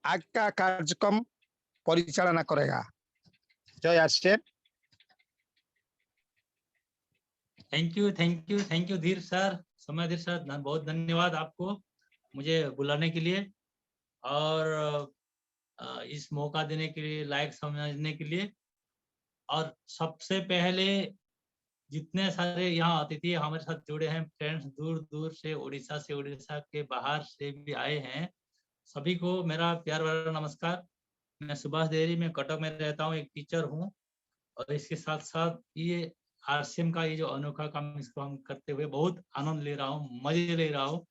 आज का कार्यक्रम परिचालना करेगा। जय आर। थैंक यू धीर सर, समय धीर सर, बहुत धन्यवाद आपको मुझे बुलाने के लिए और इस मौका देने के लिए, लायक समझने के लिए। और सबसे पहले जितने सारे यहाँ अतिथि हमारे साथ जुड़े हैं, फ्रेंड्स दूर दूर से, उड़ीसा के बाहर से भी आए हैं, सभी को मेरा प्यार भरा नमस्कार। मैं सुभाष देरी में कटक में रहता हूँ, एक टीचर हूँ और इसके साथ साथ ये आरसीएम का ये जो अनोखा काम, इसको हम करते हुए बहुत आनंद ले रहा हूँ, मजे ले रहा हूँ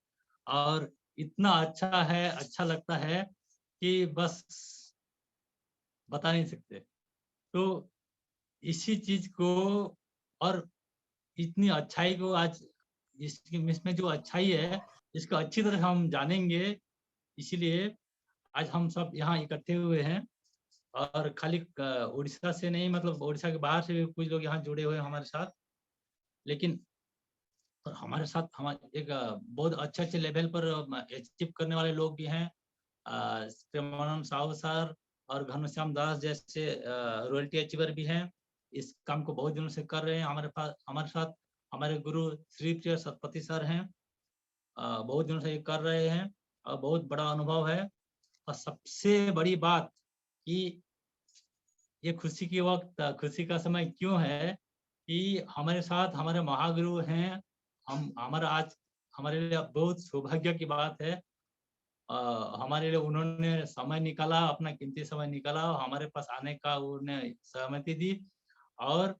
और इतना अच्छा है, अच्छा लगता है कि बस बता नहीं सकते। तो इसी चीज को और इतनी अच्छाई को आज इसमें जो अच्छाई है इसको अच्छी तरह हम जानेंगे, इसीलिए आज हम सब यहाँ इकट्ठे हुए हैं। और खाली उड़ीसा से नहीं, मतलब उड़ीसा के बाहर से भी कुछ लोग यहाँ जुड़े हुए हैं हमारे साथ। लेकिन हमारे साथ हमारे एक बहुत अच्छे लेवल पर अचीव करने वाले लोग भी हैं, प्रेमानंद साहू सर और घनश्याम दास जैसे रॉयल्टी अचीवर भी हैं। इस काम को बहुत दिनों से कर रहे हैं हमारे साथ। हमारे गुरु श्री प्रिय सतपति सर हैं, बहुत दिनों से ये कर रहे हैं और बहुत बड़ा अनुभव है। और सबसे बड़ी बात कि ये खुशी की वक्त, खुशी का समय क्यों है कि हमारे साथ हमारे महागुरु हैं। हमारा आज हमारे लिए बहुत सौभाग्य की बात है, हमारे लिए उन्होंने समय निकाला, अपना कीमती समय निकाला, हमारे पास आने का उन्हें सहमति दी। और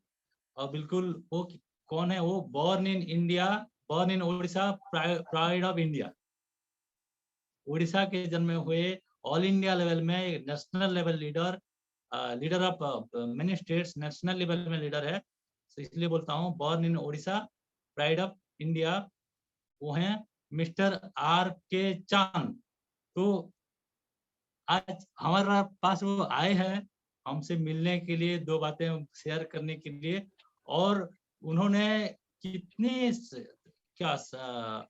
बिल्कुल वो कौन है, वो born in India, born in Orissa, pride of India, Orissa के जन्मे हुए, ऑल इंडिया लेवल में national level leader, leader of many states, national level में लीडर है। तो इसलिए बोलता हूँ born in Orissa, pride of India, वो हैं मिस्टर आर के चांद। तो आज हमारे पास वो आए हैं हमसे मिलने के लिए, दो बातें शेयर करने के लिए। और उन्होंने कितनी क्या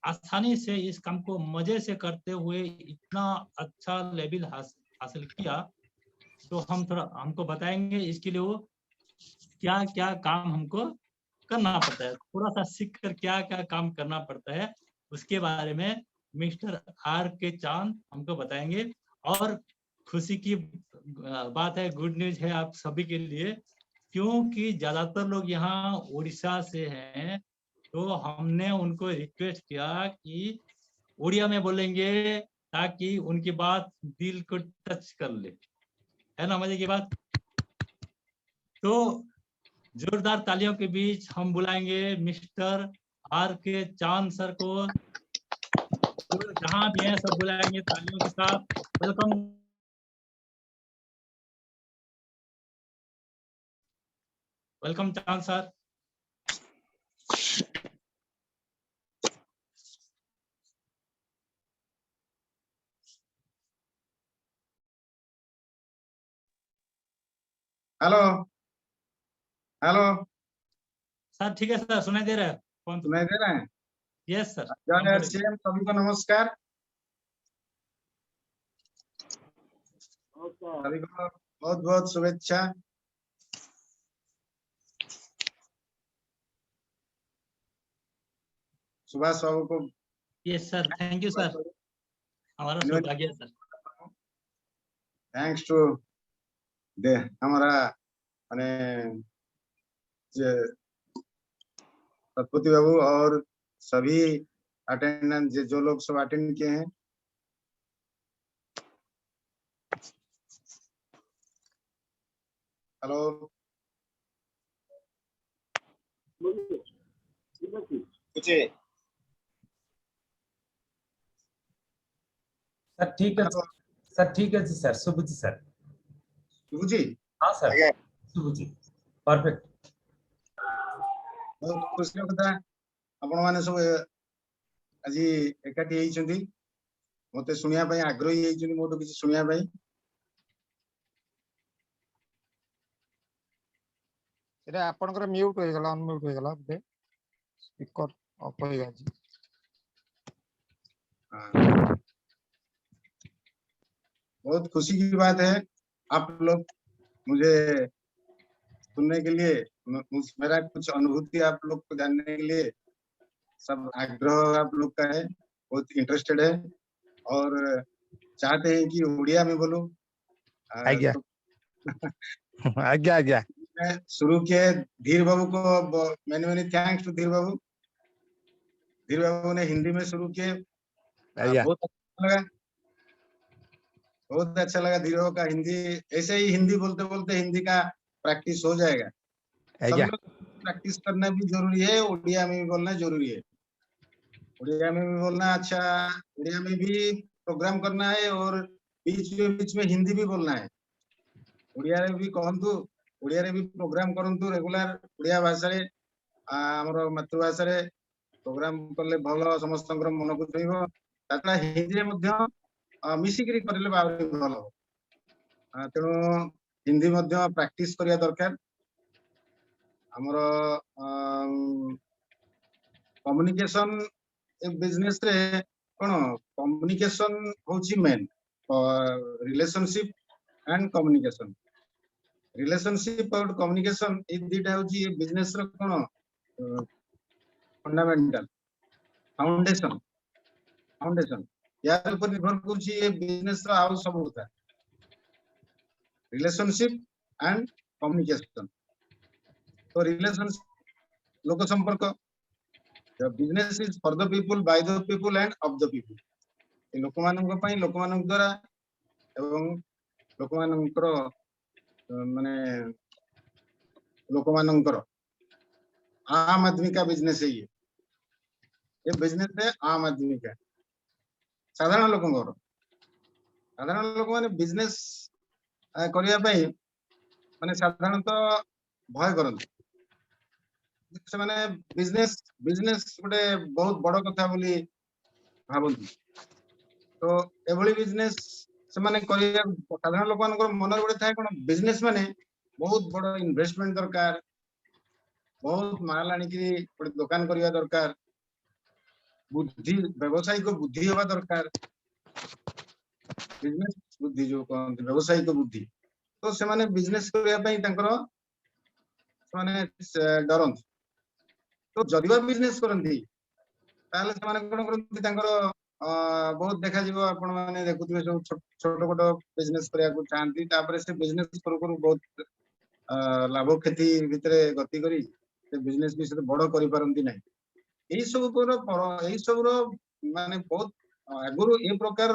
आसानी से इस काम को मजे से करते हुए इतना अच्छा लेवल हासिल किया, तो हम थोड़ा हमको बताएंगे इसके लिए वो क्या क्या काम हमको करना पड़ता है, थोड़ा सा सीख कर क्या क्या काम करना पड़ता है, उसके बारे में मिस्टर आर के चांद हमको बताएंगे। और खुशी की बात है, गुड न्यूज है आप सभी के लिए, क्योंकि ज्यादातर लोग यहाँ उड़ीसा से हैं, तो हमने उनको रिक्वेस्ट किया कि उड़िया में बोलेंगे ताकि उनकी बात दिल को टच कर ले, है ना मजे की बात। तो जोरदार तालियों के बीच हम बुलाएंगे मिस्टर आर के चांद सर को, जहां भी हैं सब बुलाएंगे तालियों के साथ। वेलकम, वेलकम चांद सर। हेलो हेलो सर ठीक है सर, सुनाई दे रहा है? कौन सुनाई दे रहे हैं? Yes sir. जय आरसीएम, सभी को नमस्कार। सभी को बहुत बहुत शुभेच्छा। सुभाष बाबू को yes sir, thank you sir, हमारा सौभाग्य सर। थैंक्स टू दे हमारा माने सतपति बाबू और सभी अटेंडेंट जो लोग सब अटेंड किए हैं। हेलो सर ठीक है सर, ठीक है जी सर, शुभुजी सर। शुभुजी? हाँ सर, शुभुजी, परफेक्ट। बहुत खुशी कथा आपण माने सब आज एकाठी होइछन्ती, मते सुनिया पई आग्रही होइछन्ती, मोटो किछि सुनिया पई। एटा आपनकर म्यूट होय गला, अनम्यूट होय गला बे, स्पीकर ऑफ होय गया जी। बहुत खुशी की बात है आप लोग मुझे सुनने के लिए मेरा कुछ अनुभूति आप लोग को जानने के लिए सब आग्रह आप लोग का है, बहुत इंटरेस्टेड है और चाहते हैं कि उड़िया में बोलूं। आज्ञा तो आज्ञा आज्ञा मैं शुरू किए धीर बाबू को मैनी मैनी थैंक्स टू धीर बाबू। धीर बाबू ने हिंदी में शुरू किए, आज्ञा बहुत अच्छा लगा, बहुत अच्छा लगा धीर बाबू का हिंदी। ऐसे ही हिंदी बोलते बोलते हिंदी का प्रैक्टिस हो जाएगा। सब आज्ञा लोग प्रैक्टिस करना भी जरूरी है, उड़िया में भी बोलना जरूरी है। उड़िया में भी बोलना अच्छा, उड़िया में भी प्रोग्राम करना है और बीच में हिंदी भी बोलना है। उड़िया रे भी कहतु, उड़िया रे भी प्रोग्राम करंतु रेगुलर उड़िया भाषा रे हमर मातृभाषा रे प्रोग्राम करले भलो समस्तंकर मन को छुइबो। ताता हिंदी रे मध्य मिसिकरी करले बावरी भलो। तेणु हिंदी मध्य प्रैक्टिस करिया दरकार। हमर कम्युनिकेशन बिजनेस रे कोन कम्युनिकेशन होची main relationship and communication. Relationship और कम्युनिकेशन ए दुटा होची बिजनेस रे कोन फंडामेंटल फाउंडेशन फाउंडेशन यार ऊपर निर्भर करची ए बिजनेस रा आउ सब होता है रिलेशनशिप एंड कम्युनिकेशन। तो रिलेशनशिप लोक संपर्क, business is for the people by the people end of the people. लोक मानक पई लोक मानक द्वारा एवं लोक मानकर माने लोक मानकर आम आदमी का बिजनेस है ये बिजनेस है आम आदमी का साधारण लोक माने बिजनेस करिया पई माने साधारणतः भय करନ୍ତି से माने बिजनेस बिजनेस गोटे बहुत बड़ कथा बोली भाबନ୍ତି। तो एभली बिजनेस से माने करिया साधारण लोक मानकर मन गोटे थाए कोन बिजनेस माने बहुत बड़ इन्वेस्टमेंट दरकार, बहुत माल आनी की गोटे दुकान करिया दरकार, बुद्धि व्यवसायिक बुद्धि होगा दरकार, बिजनेस बुद्धि जो कहते व्यवसायिक बुद्धि। तो से माने बिजनेस करिया पई तांकर माने डरନ୍ତି। तो जदिवा बिजनेस करନ୍ତି ताले से माने कोन करନ୍ତି तांकर बहुत देखा जीवो आपण माने देखुथिबे सब छोट छोट बिजनेस करिया को चाहନ୍ତି तापर से बिजनेस करू बहुत लाभ क्षति भितरे गति करी से बिजनेस भी से बड़ करि पारନ୍ତି नै। एई सब माने बहुत आगुरु ए प्रकार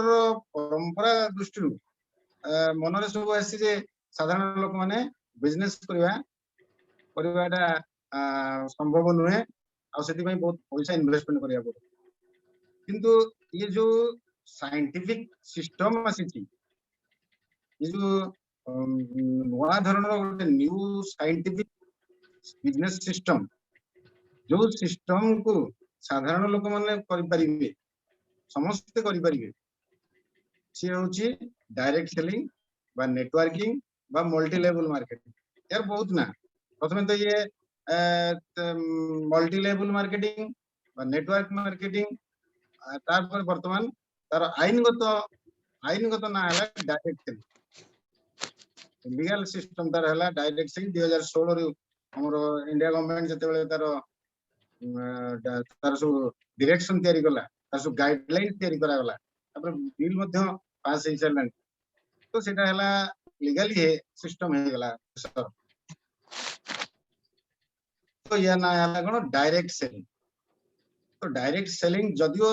परंपरा दृष्टि मन रे सब आसी जे साधारण लोक माने बिजनेस करिवाटा संभव नुहे आ सेति पई बहुत पैसा इन्वेस्टमेंट करिया पड़े। किंतु ये जो साइंटिफिक सिस्टम आसी ये जो नवा धरण गोटे न्यू साइंटिफिक बिजनेस सिस्टम जो सिस्टम को साधारण लोक माने करि परिबे समस्त करि परिबे से होची डायरेक्ट सेलिंग बा नेटवर्किंग बा मल्टी लेवल मार्केटिंग। यार बहुत ना प्रथमे तो ये मल्टी लेवल मार्केटिंग बा नेटवर्क मार्केटिंग तार वर्तमान तार आईनगत ना हला डायरेक्ट सेलिंग। लीगल सिस्टम तार हला डायरेक्ट सेलिंग 2016 रे हमर इंडिया गवर्नमेंट जते बेले तार सब डायरेक्शन तयारी कला तार सब गाइडलाइन तयारी करा गला तापर बिल मध्ये पास हे चलन। तो सेटा हला लीगली है सिस्टम हे गला सर। तो या ना हला कोन डायरेक्ट सेलिंग। तो डायरेक्ट सेलिंग जदियो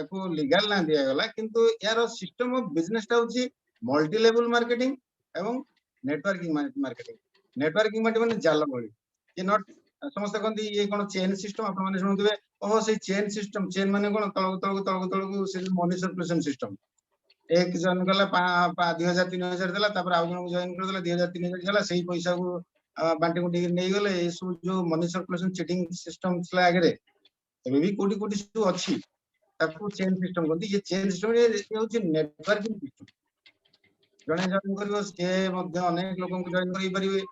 को लीगल ना दिया गला किंतु यार सिस्टम ऑफ बिजनेस टा होची मल्टी लेवल मार्केटिंग एवं नेटवर्किंग मार्केटिंग। नेटवर्किंग माने जाल भली ये नॉट समस्त कहती ये कोन चेन सिस्टम आपण माने सुनुथिबे ओहो से चेन सिस्टम चेन माने कोन तळगु से मनी सर्कुलेशन सिस्टम एक जन गला 2000 3000 देला तापर आउ जन जॉइन कर देला 2000 3000 जाला सही पैसा को बांटी कुटी नै गले ए सब जो मनी सर्कुलेशन चीटिंग सिस्टम छला आगे एबे भी कोटी कोटी जो अछि ताको चेन सिस्टम कहती। ये चेन सिस्टम ये होची नेटवर्किंग सिस्टम जने जॉइन करिवो से मध्ये अनेक लोक को जॉइन करि परिबे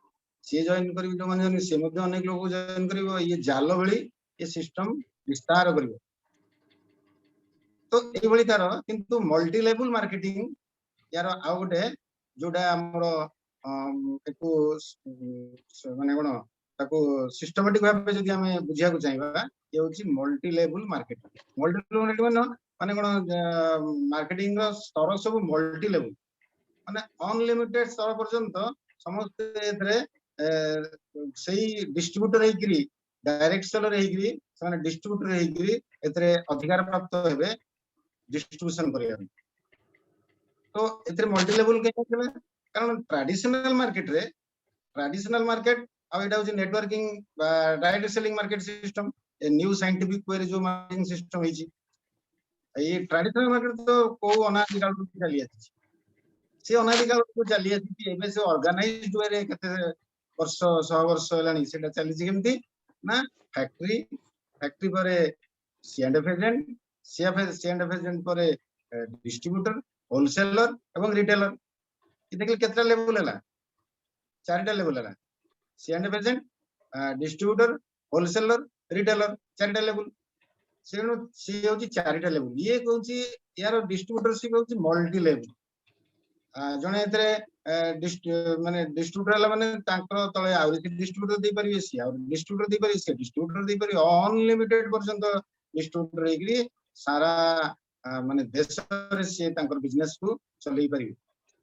से जॉइन करिवो जो माने से मध्ये अनेक लोक को जॉइन करिवो ये जाल भली ये सिस्टम विस्तार करिवो। तो ए भली तार किंतु मल्टी लेवल मार्केटिंग यार आउ गोटे जोटा हमर एको माने कोन ताको सिस्टमैटिक भाबे जदि हमें बुझिया को चाहिबा ये होची मल्टी लेवल मार्केट माने कोन मार्केटिंग रो स्तर सब मल्टी लेवल माने अनलिमिटेड स्तर पर्यंत समस्त एथरे सेही डिस्ट्रीब्यूटर हेकरी डायरेक्ट सेलर हेकरी माने डिस्ट्रीब्यूटर हेकरी एथरे अधिकार प्राप्त हेबे डिस्ट्रीब्यूशन करिया तो एथरे मल्टी लेवल के कारण ट्रेडिशनल मार्केट आ एटा होची networking direct selling market system a new scientific way जो मार्केटिंग सिस्टम हेची ये ट्रेडिशनल मार्केट तो को अनादिकाल को चली आछि से अनादिकाल को चली आछि एबे से ऑर्गेनाइज्ड वे रे कते वर्ष 100 वर्ष हेलानी सेटा चली छि केमती ना फैक्ट्री परे सीएंडएफ एजेंट सीएंडएफ एजेंट परे डिस्ट्रीब्यूटर होलसेलर एवं रिटेलर ये देखले केतना लेवल हला चारटा लेवल हला C and F agent distributor wholesaler retailer चारटा लेवल सेनो से होची चारटा लेवल ये कहूची यार डिस्ट्रीब्यूटरशिप होची मल्टी लेवल जने एतरे माने डिस्ट्रीब्यूटर हला माने तांकर तळे आउरी डिस्ट्रीब्यूटर दे परिबे सी आउरी डिस्ट्रीब्यूटर दे परिबे सी डिस्ट्रीब्यूटर दे परिबे अनलिमिटेड पर्यंत डिस्ट्रीब्यूटर हेकरी सारा माने देश रे से तांकर बिजनेस को चलै परिबे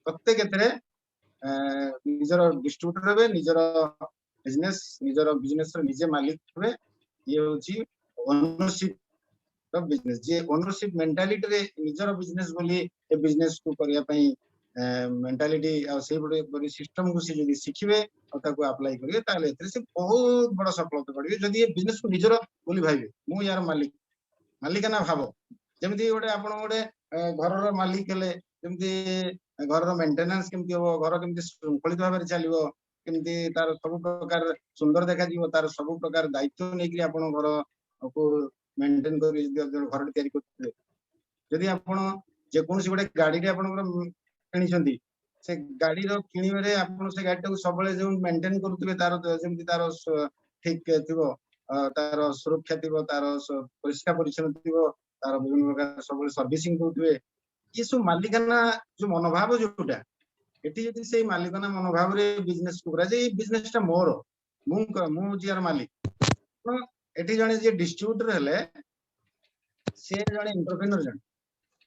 प्रत्येक एतरे निजर डिस्ट्रीब्यूटर हेबे निजर बिजनेस रे निजे मालिक हेबे ये होची ownership the business J ownership mentality रे निजर बिजनेस बोली ए बिजनेस को करिया पई मेंटालिटी आ से बड़ी सिस्टम को से जदी सिखिबे और ताको अप्लाई करिवे ताले एतरे से बहुत बड़ा सफलता पड़िबे जदी ए बिजनेस को निजर बोली भाइबे मु यार मालिकाना भाबो जेमती गोटे आपण गोटे घर रो मालिक हेले जेमती घर रो मेंटेनेंस केमती हो घर केमती शृंखलित भाबे चलिबो केमती तार सब प्रकार सुंदर देखा जीवो तार सब प्रकार दायित्व नै कि आपण घर को मेंटेन करी घर तयारी करते जदी आपण जे कोनसी गोटे गाड़ी रे आपण किनिसंती से गाड़ी रो किनिबे आपण से गाड़ी को सबले जे मेंटेन करथुबे तार जेमती तार ठीक थिबो तार सुरक्षा थिबो तार परिष्कार परिच्छन्न थिबो तार विभिन्न प्रकार सबले सर्विसिंग करथुबे ये सब मालिकाना जो मनोभाव जोटा एटी जदी से मालिकाना मनोभाव रे बिजनेस को करा जे बिजनेस टा मोर मु जियार मालिक तो एटी जने जे डिस्ट्रीब्यूटर हेले से जने एंटरप्रेन्योर जने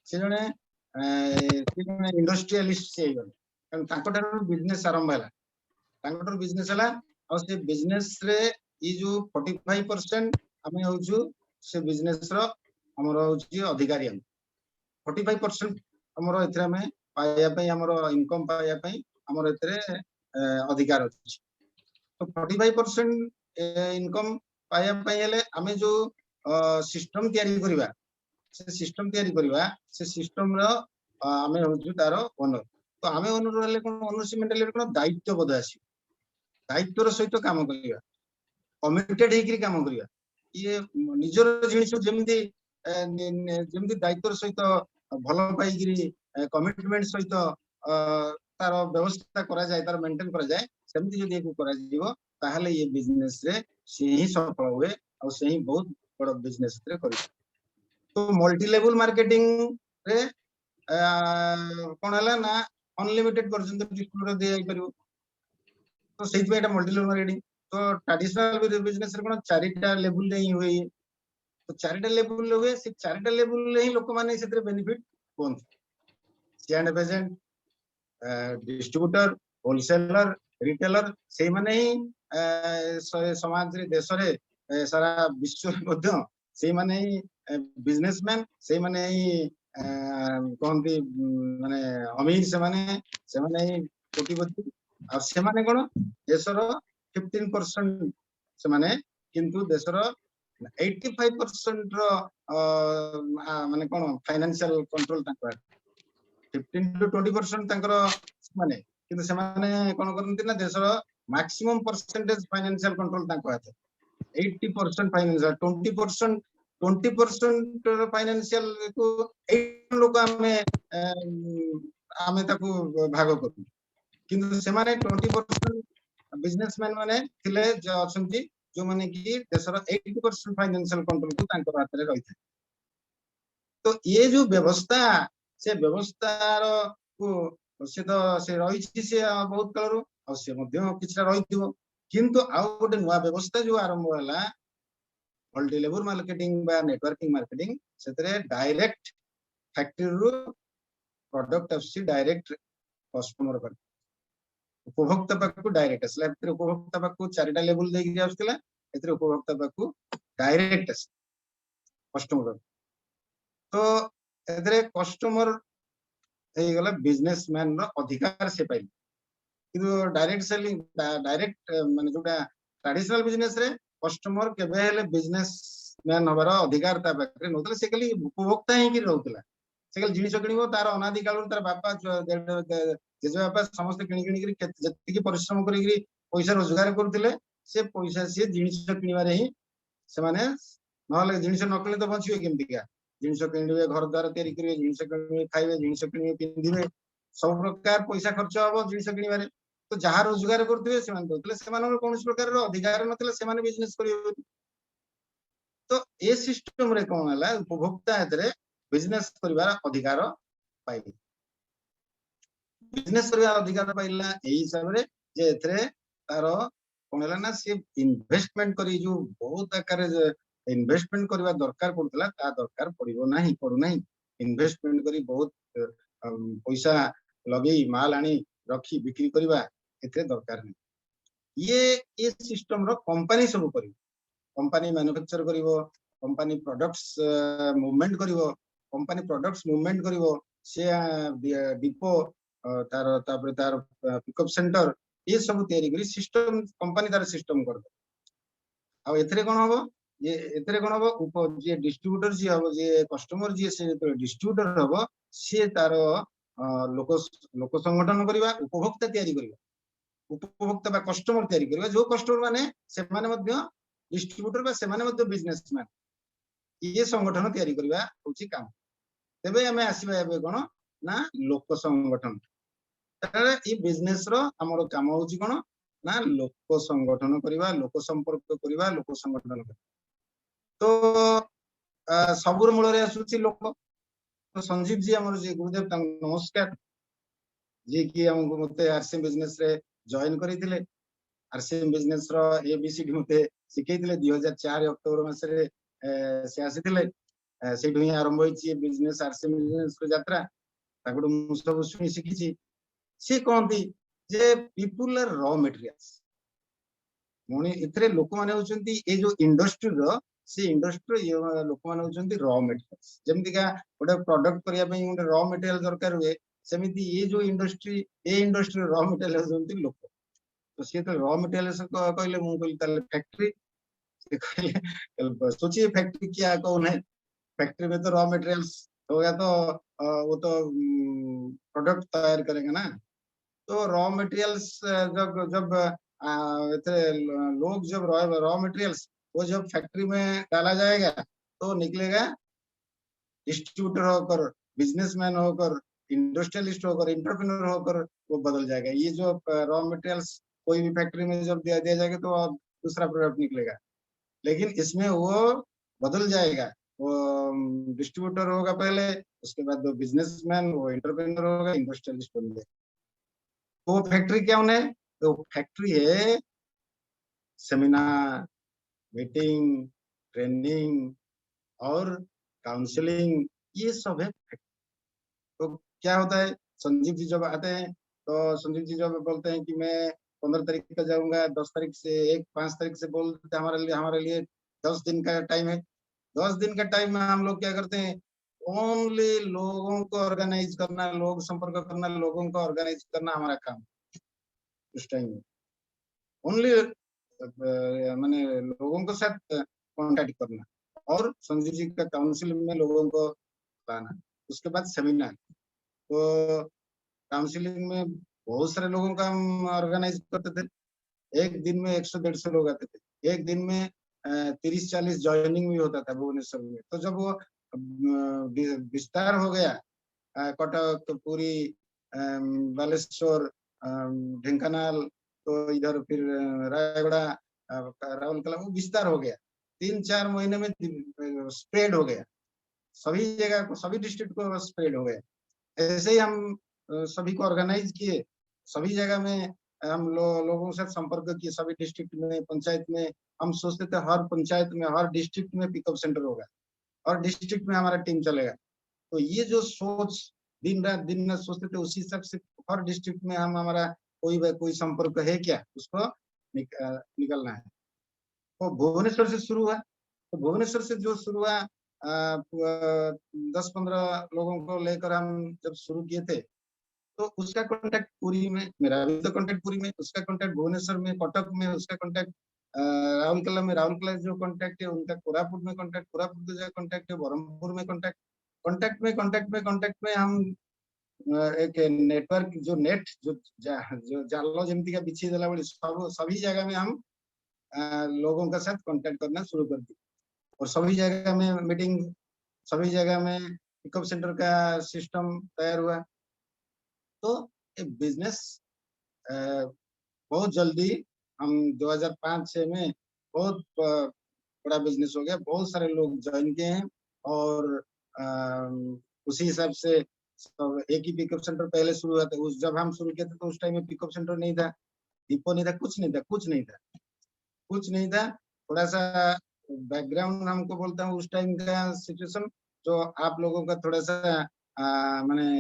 से जने इंडस्ट्रियलिस्ट से गले कारण तांकोटार बिजनेस आरंभ हला तांकोटार बिजनेस हला और से बिजनेस रे ई जो 45% हमें होजु से बिजनेस रो हमर होची अधिकारी हम 45% हमर एथरा में पाया पई हमर इनकम पाया पई हमर एथरे अधिकार अछि तो 45% इनकम पाया पई हेले हमें जो सिस्टम तयारी करबा से सिस्टम रो हमें होजु तारो ओनर तो हमें ओनर हेले कोन ओनरशिप मेंटालिटी कोन दायित्व बोध आसी दायित्व रो सहित काम करिया कमिटेड हेकरी काम करिया ये निजर जिनिस जेमती दायित्व सहित भल पाइगिरी कमिटमेंट सहित तार व्यवस्था करा जाए तार मेंटेन करा जाए सेमती जदी एको करा जीवो ताहले ये बिजनेस रे से ही सफल हुए और से ही बहुत बड़ बिजनेस रे करि तो मल्टी लेवल मार्केटिंग रे कोन हला ना अनलिमिटेड पर्यंत डिस्ट्रीब्यूटर दे जाई परिबो तो सेति एटा मल्टी लेवल मार्केटिंग तो ट्रेडिशनल बिजनेस रे कोन चारिटा लेवल रे ही होई तो चारिटा लेवल हुए से चारिटा लेवल ही लोक माने सेतरे बेनिफिट कोन सीएंड एजेंट डिस्ट्रीब्यूटर होलसेलर रिटेलर से माने ही समाज रे देश रे सारा विश्व मध्य से माने ही बिजनेसमैन से माने ही कोनती माने अमीर से माने ही कोटिपति और से माने कोन देश रो 15% से माने किंतु देश रो 85% रो माने कोन फाइनेंशियल कंट्रोल ताकर 15 to 20% ताकर माने किंतु से माने कोन करनती ना देश रो मैक्सिमम परसेंटेज फाइनेंशियल कंट्रोल ताकर हाथ 80% फाइनेंशियल 20% फाइनेंशियल को 8 लोग हमें ताको भाग करू किंतु से माने 20% बिजनेसमैन माने थिले जो अछंती जो माने कि देशर 80% फाइनेंशियल कंट्रोल को तांकर हाथ रे रही था तो ये जो व्यवस्था से व्यवस्थार को से तो से रही से बहुत कालरू आ से मध्य किछटा रहिथिबो किंतु आउ गोटे नुआ व्यवस्था जो आरंभ होला मल्टी लेवल मार्केटिंग बा नेटवर्किंग मार्केटिंग सेतरे डायरेक्ट फैक्ट्री रू प्रोडक्ट आसी डायरेक्ट कस्टमर पर उपभोक्ता पाखु डायरेक्ट आसला एतरे उपभोक्ता पाखु चारिटा लेवल देकी आसला एतरे उपभोक्ता पाखु डायरेक्ट आस कस्टमर तो एतरे कस्टमर हे गला बिजनेसमैन रो अधिकार से पाई किंतु डायरेक्ट सेलिंग डायरेक्ट माने जोटा ट्रेडिशनल बिजनेस रे कस्टमर केबे हेले बिजनेसमैन हबार अधिकार ता पाखरे नोतले से खाली उपभोक्ता ही कि रहउतला से खाली जिनिस किनिबो तार अनादि काल तार बापा जेजे बापा समस्त किनि किनि जति की परिश्रम करी पैसा रोजगार करथिले से पैसा से जिनिस किनिबारे ही से माने नहले जिनिस नकले तो बचिबे केमति का जिनिस किनिबे घर द्वार तयारी करिवे जिनिस किनिबे खाइबे जिनिस किनिबे पिंदिबे सब प्रकार पैसा खर्च हबो जिनिस किनिबारे तो जहाँ रोजगार करथिबे से मान दोतले से मानर कोनस प्रकार रो अधिकार नथिले से माने बिजनेस करिवे तो ए सिस्टम रे कोन हला उपभोक्ता एतरे बिजनेस करिवार अधिकार पाइबे बिजनेस करिवार अधिकार पाइला एही हिसाब रे जे एतरे तारो कोन हला ना से इन्वेस्टमेंट करी जो बहुत आकार इन्वेस्टमेंट करबा दरकार पड़तला ता दरकार पड़िबो नाही पड़ु नाही इन्वेस्टमेंट करी बहुत पैसा लगेई माल आनी रखी बिक्री करबा एते दरकार नहीं ये सिस्टम रो कंपनी सब करिवो कंपनी मैन्युफैक्चर करिवो कंपनी प्रोडक्ट्स मूवमेंट करिवो कंपनी प्रोडक्ट्स मूवमेंट करिवो से डिपो तार तापर तार पिकअप सेंटर ये सब तयारी करी सिस्टम कंपनी तार सिस्टम कर आ एथरे कोन हबो ये एथरे कोन हबो जे डिस्ट्रीब्यूटर जे हबो जे कस्टमर जे से डिस्ट्रीब्यूटर हबो से तार लोक लोक संगठन करिवा उपभोक्ता तयारी करिवा उपभोक्ता बा कस्टमर तयारी करिवा जो कस्टमर माने से माने मध्य डिस्ट्रीब्यूटर बा से माने मध्य बिजनेसमैन ये संगठन तयारी करिवा होची काम तबे हमें आसीबा एबे कोन ना लोक संगठन तारे ई बिजनेस रो हमरो काम होची कोन ना लोक संगठन करिवा लोक संपर्क करिवा लोक संगठन तो सबुर मूल रे आसुची लोक तो संजीव जी हमर जे गुरुदेव ता नमस्कार जे कि हमको मते आरसीएम बिजनेस रे जॉइन करिथिले आरसीएम बिजनेस रो एबीसीडी मते सिखैथिले 2004 अक्टोबर मास रे से आसीथिले सेठु ही आरंभ होईची बिजनेस आरसीएम बिजनेस रो यात्रा ताकड़ू मु सब सुनी सिखिची से कहंती जे पीपल आर रॉ मटेरियल्स मोनी इतरे लोक माने होचंती ए जो इंडस्ट्री रो से इंडस्ट्री ये लोक माने होचंती रॉ मटेरियल्स जेमति का गोटे प्रोडक्ट करिया पई गोटे रॉ मटेरियल दरकार हुए सेमिति ये जो इंडस्ट्री ए इंडस्ट्री रॉ मटेरियल होचंती लोक तो से तो रॉ मटेरियल कहले मु कहली ताले फैक्ट्री से कहले सोचिए फैक्ट्री क्या कौन है फैक्ट्री में तो रॉ मटेरियल्स हो गया तो वो तो प्रोडक्ट तैयार करेंगे ना तो रॉ मटेरियल्स जब जब लोग जब रॉ मटेरियल्स वो जब फैक्ट्री में डाला जाएगा तो निकलेगा डिस्ट्रीब्यूटर होकर बिजनेसमैन होकर इंडस्ट्रियलिस्ट होकर एंटरप्रेन्योर होकर वो बदल जाएगा ये जो रॉ मटेरियल्स कोई भी फैक्ट्री में जब दिया जाएगा तो दूसरा प्रोडक्ट निकलेगा लेकिन इसमें वो बदल जाएगा वो डिस्ट्रीब्यूटर होगा पहले उसके बाद वो बिजनेसमैन वो एंटरप्रेन्योर होगा इंडस्ट्रियलिस्ट बन जाएगा तो फैक्ट्री क्या है तो फैक्ट्री है सेमिनार मीटिंग ट्रेनिंग और काउंसलिंग ये सब है तो क्या होता है संजीव जी जब आते हैं तो संजीव जी जब बोलते हैं कि मैं 15 तारीख को जाऊंगा 10 तारीख से 5 तारीख से बोलते हमारे लिए 10 दिन का टाइम है 10 दिन का टाइम में हम लोग क्या करते हैं ओनली लोगों को ऑर्गेनाइज करना लोग संपर्क करना लोगों को ऑर्गेनाइज करना हमारा काम उस टाइम में ओनली माने लोगों के साथ कांटेक्ट करना और संजीव जी का काउंसिलिंग में लोगों को लाना उसके बाद सेमिनार तो काउंसिलिंग में बहुत सारे लोगों का हम ऑर्गेनाइज करते थे एक दिन में 100-150 लोग आते थे एक दिन में 30-40 ज्वाइनिंग भी होता था भुवनेश्वर में तो जब वो विस्तार हो गया कटक पुरी बालेश्वर ढेंकानाल तो इधर फिर रायगढ़ राउरकेला वो विस्तार हो गया 3-4 महीने में स्प्रेड हो गया सभी जगह को सभी डिस्ट्रिक्ट को स्प्रेड हो गया ऐसे ही हम सभी को ऑर्गेनाइज किए, सभी जगह में हम लोगों के साथ संपर्क किए, सभी डिस्ट्रिक्ट में, पंचायत में। हम सोचते थे हर पंचायत में, हर डिस्ट्रिक्ट में पिकअप सेंटर होगा और डिस्ट्रिक्ट में हमारा टीम चलेगा। तो ये जो सोच दिन रात सोचते थे, उसी हिसाब से हर डिस्ट्रिक्ट में हम हमारा कोई संपर्क है क्या, उसको निकलना है। तो भुवनेश्वर से शुरू हुआ। तो भुवनेश्वर से जो शुरू हुआ 10-15 लोगों को लेकर हम जब शुरू किए थे, तो उसका कांटेक्ट पुरी में, मेरा भी तो कांटेक्ट पुरी में, उसका कांटेक्ट भुवनेश्वर में, कटक में, उसका कांटेक्ट राउरकेला में, राउरकेला जो कांटेक्ट है उनका कोरापुट में कांटेक्ट, कोरापुट का जो कांटेक्ट है ब्रह्मपुर में कांटेक्ट, कांटेक्ट में हम एक नेटवर्क जो नेट जो जाल जमती का बिछी देला बड़ी सभी जगह में हम लोगों के साथ कांटेक्ट करना शुरू कर दी और सभी जगह में मीटिंग, सभी जगह में पिकअप सेंटर का सिस्टम तैयार हुआ। तो एक बिजनेस बहुत जल्दी हम 2005-6 में बहुत बड़ा बिजनेस हो गया, बहुत सारे लोग ज्वाइन किए हैं और उसी हिसाब से एक ही पिकअप सेंटर पहले शुरू हुआ था। जब हम शुरू किए थे तो उस टाइम में पिकअप सेंटर नहीं था, डिपो नहीं था, कुछ नहीं था। थोड़ा सा बैकग्राउंड हमको बोलता हूँ उस टाइम का सिचुएशन, जो आप लोगों का थोड़ा सा मैंने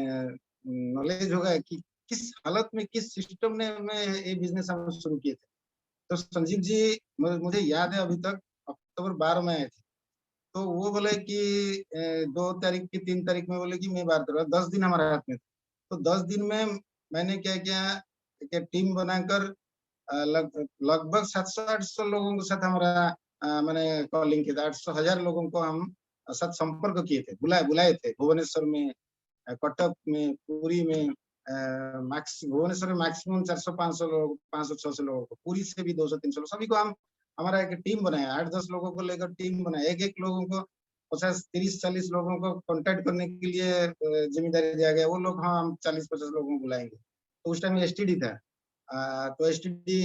नॉलेज होगा कि किस हालत में, किस सिस्टम में ये बिजनेस हम शुरू किए थे। तो संजीव जी, मुझे याद है अभी तक, अक्टूबर 12 में आए थे। तो वो बोले कि 2 तारीख की 3 तारीख में बोले कि मैं बात कर रहा हूँ, 10 दिन हमारे हाथ में थे। तो 10 दिन में मैंने क्या किया, टीम बनाकर लगभग 700-800 लोगों के साथ हमारा मैंने कॉलिंग किया था। 800,000 लोगों को हम साथ संपर्क किए थे, बुलाए थे भुवनेश्वर में, कटक में, पुरी में, भुवनेश्वर में मैक्सिमम 400-500 लोग, 500-600 लोगों को, पुरी से भी 200-300 लोग, सभी को हम हमारा एक टीम बनाया, 8-10 लोगों को लेकर टीम बनाया। एक लोगों को 50-30-40 लोगों को कांटेक्ट करने के लिए जिम्मेदारी दिया गया। वो लोग हाँ हम 40-50 लोगों को बुलाएंगे। तो उस टाइम एसटीडी था, तो एसटीडी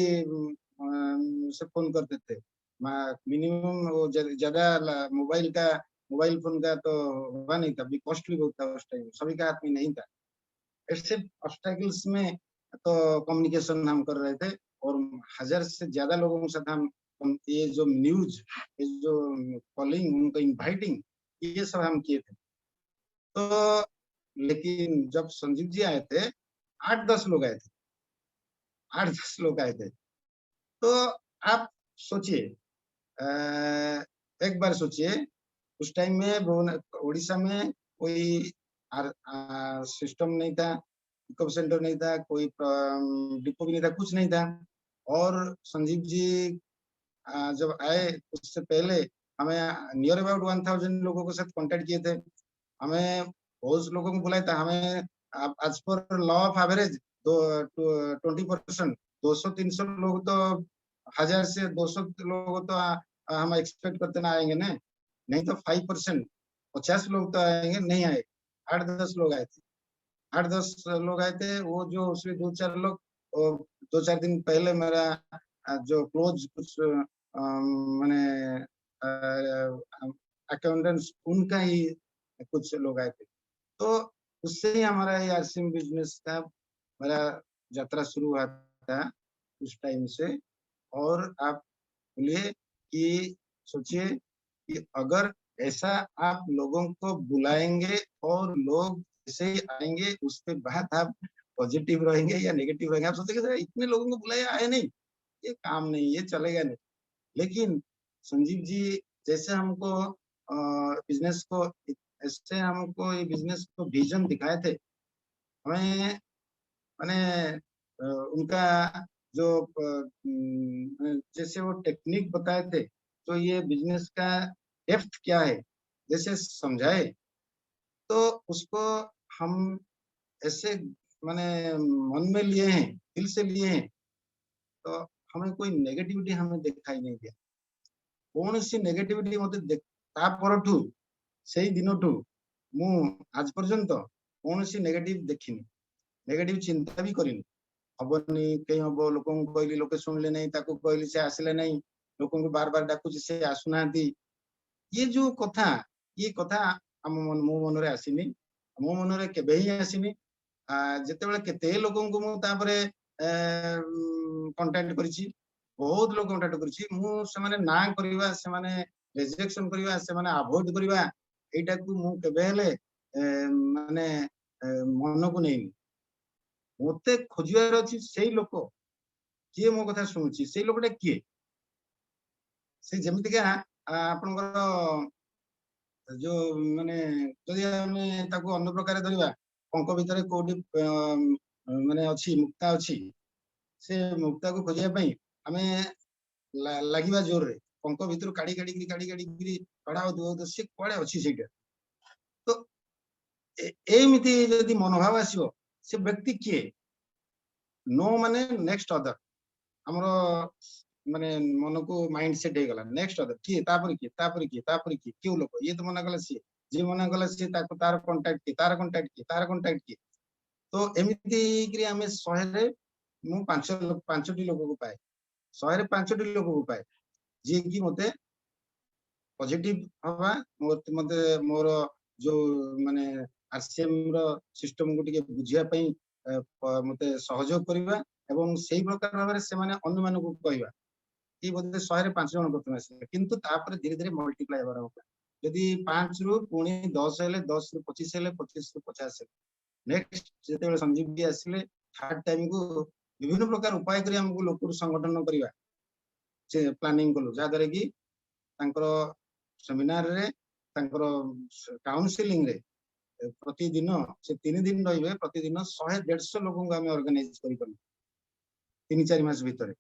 से फोन करते थे। मिनिमम वो ज्यादा मोबाइल फोन का तो हुआ नहीं था, कॉस्टली बहुत था उस टाइम, सभी का हाथ में नहीं था। ऐसे ऑब्स्टेकल्स में तो कम्युनिकेशन हम कर रहे थे और 1000 से ज्यादा लोगों के साथ हम ये जो न्यूज, ये जो कॉलिंग, उनको इनवाइटिंग, ये सब हम किए थे। तो लेकिन जब संजीव जी आए थे, 8-10 लोग आए थे, 8-10 लोग आए थे। तो आप सोचिए, एक बार सोचिए, उस टाइम में उड़ीसा में कोई सिस्टम नहीं था, पिकअप सेंटर नहीं था, कोई डिपो भी नहीं था, कुछ नहीं था। और संजीव जी जब आए उससे पहले हमें नियर अबाउट 1000 लोगों के साथ कांटेक्ट किए थे। हमें बहुत लोगों को बुलाया था। हमें आज पर लॉ ऑफ एवरेज 20%, 200-300 लोग तो 1000 से 200 लोग तो हम एक्सपेक्ट करते ना आएंगे ना, नहीं तो 5%, 50 लोग तो आएंगे, नहीं आए। 8-10 लोग आए थे, 8-10 लोग आए थे। वो जो उसमें 2-4 लोग, 2-4 दिन पहले मेरा जो क्लोज कुछ मैंने अकाउंटेंट्स, उनका ही कुछ लोग आए थे। तो उससे ही हमारा ये आरसीएम बिजनेस का मेरा यात्रा शुरू हुआ था उस टाइम से। और आप बोलिए कि सोचिए कि अगर ऐसा आप लोगों को बुलाएंगे और लोग ऐसे ही आएंगे, उसके बाद आप पॉजिटिव रहेंगे या नेगेटिव रहेंगे। आप सोचेंगे इतने लोगों को बुलाया है, नहीं ये काम नहीं, ये चलेगा नहीं। लेकिन संजीव जी जैसे हमको बिजनेस को, ऐसे हमको ये बिजनेस को विजन दिखाए थे, हमें मैंने उनका जो जैसे वो टेक्निक बताए थे, तो ये बिजनेस का डेप्थ क्या है जैसे समझाए, तो उसको हम ऐसे मैंने मन में लिए हैं, दिल से लिए हैं। तो हमें कोई नेगेटिविटी हमें दिखाई नहीं दिया। कौन सी नेगेटिविटी मते तापरठू सेई दिनठू मु आज पर्यंत कौन सी नेगेटिव देखिनी, नेगेटिव चिंता भी करिनी। हबनी कहीं हम लोगों को कहली, लोके सुनले नहीं, ताको कहली से आसिले नहीं, लोगों को बार बार डाकुची से आसुनांती। ये जो कथा, ये कथा मो मन रे आसीनी, मो मन रे केबे ही आसीनी। ଯେତେବେଳେ କେତେ ଲୋକଙ୍କୁ ମୁଁ ତାପରେ କଣ୍ଟାକ୍ଟ କରିଛି, ବହୁତ ଲୋକ କଣ୍ଟାକ୍ଟ କରିଛି, ମୁଁ ସେମାନେ ନା କରିବା, ସେମାନେ ରିଜେକ୍ସନ କରିବା, ସେମାନେ ଆଭଏଡ କରିବା, ଏଇଟାକୁ ମୁଁ କେବେ ହେଲେ ମାନେ ମନକୁ ନେଇନି। ମତେ ଖୋଜିବାର ଅଛି ସେଇ ଲୋକ କିଏ ମୋ କଥା ଶୁଣୁଛି, ସେଇ ଲୋକଟା କିଏ। ସେ ଯେମିତିକା ଆପଣଙ୍କର ଯୋଉ ମାନେ ଯଦି ଆମେ ତାକୁ ଅନ୍ୟ ପ୍ରକାର ଧରିବା, ପଙ୍କ ଭିତରେ କୋଉଠି ମାନେ ଅଛି ମୁକ୍ତା ଅଛି, ସେ ମୁକ୍ତାକୁ ଖୋଜିବା ପାଇଁ ଆମେ ଲାଗିବା ଜୋରରେ, ପଙ୍କ ଭିତରୁ କାଢି କାଢିକିରି କଢା ହଉଥିବ, ସେ କୁଆଡେ ଅଛି ସେଇଟା। ତ ଏମିତି ଯଦି ମନୋଭାବ ଆସିବ, ସେ ବ୍ୟକ୍ତି କିଏ, नो ମାନେ ନେକ୍ସଟ ଅଦର, ଆମର ମାନେ ମନକୁ ମାଇଣ୍ଡ ସେଟ ହେଇଗଲା ନେକ୍ସଟ ଅଦର, କିଏ ତାପରେ କିଏ ତାପରେ କିଏ ତାପରେ କିଏ, କେଉଁ ଲୋକ, ଇଏ ତ ମନା କଲା ସିଏ, ଯିଏ ମନା କଲା ସିଏ, ତାକୁ ତାର କଣ୍ଟାକ୍ଟ କିଏ, ତାର କଣ୍ଟାକ୍ଟ କିଏ, ତାର କଣ୍ଟାକ୍ଟ କିଏ। ତ ଏମିତି ହେଇକିରି ଆମେ 100ରେ ମୁଁ 5ଟି ଲୋକକୁ ପାଏ, 100ରେ 5ଟି ଲୋକକୁ ପାଏ, ଯିଏ କି ମତେ ପଜିଟିଭ ହବା, ମତେ ମୋର ଯୋଉ ମାନେ RCM ର ସିଷ୍ଟମକୁ ଟିକେ ବୁଝିବା ପାଇଁ ମତେ ସହଯୋଗ କରିବା, ଏବଂ ସେଇ ପ୍ରକାର ଭାବରେ ସେମାନେ ଅନ୍ୟମାନଙ୍କୁ କହିବା କି ବୋଧେ 100ରେ 5 ଜଣ ପ୍ରଥମେ ଆସିଲେ, କିନ୍ତୁ ତାପରେ ଧୀରେ ଧୀରେ ମଲ୍ଟିପ୍ଲାଏ ହେବାର ହବ। ଯଦି 5ରୁ ପୁଣି 10 ହେଲେ, 10ରୁ 25 ହେଲେ, 25ରୁ 50 ହେଲେ, ନେକ୍ସଟ ଯେତେବେଳେ ସଞ୍ଜୀବ ବି ଆସିଲେ ଥାର୍ଡ ଟାଇମ କୁ ବିଭିନ୍ନ ପ୍ରକାର ଉପାୟ କରି ଆମକୁ ଲୋକରୁ ସଂଗଠନ କରିବା ସେ ପ୍ଲାନିଂ କଲୁ, ଯାହାଦ୍ୱାରା କି ତାଙ୍କର ସେମିନାରରେ, ତାଙ୍କର କାଉନସିଲିଂ ରେ ପ୍ରତିଦିନ ସେ 3 ଦିନ ରହିବେ, ପ୍ରତିଦିନ 100-150 ଲୋକଙ୍କୁ ଆମେ ଅର୍ଗାନାଇଜ କରିପାରିବୁ 3-4 ମାସ ଭିତରେ।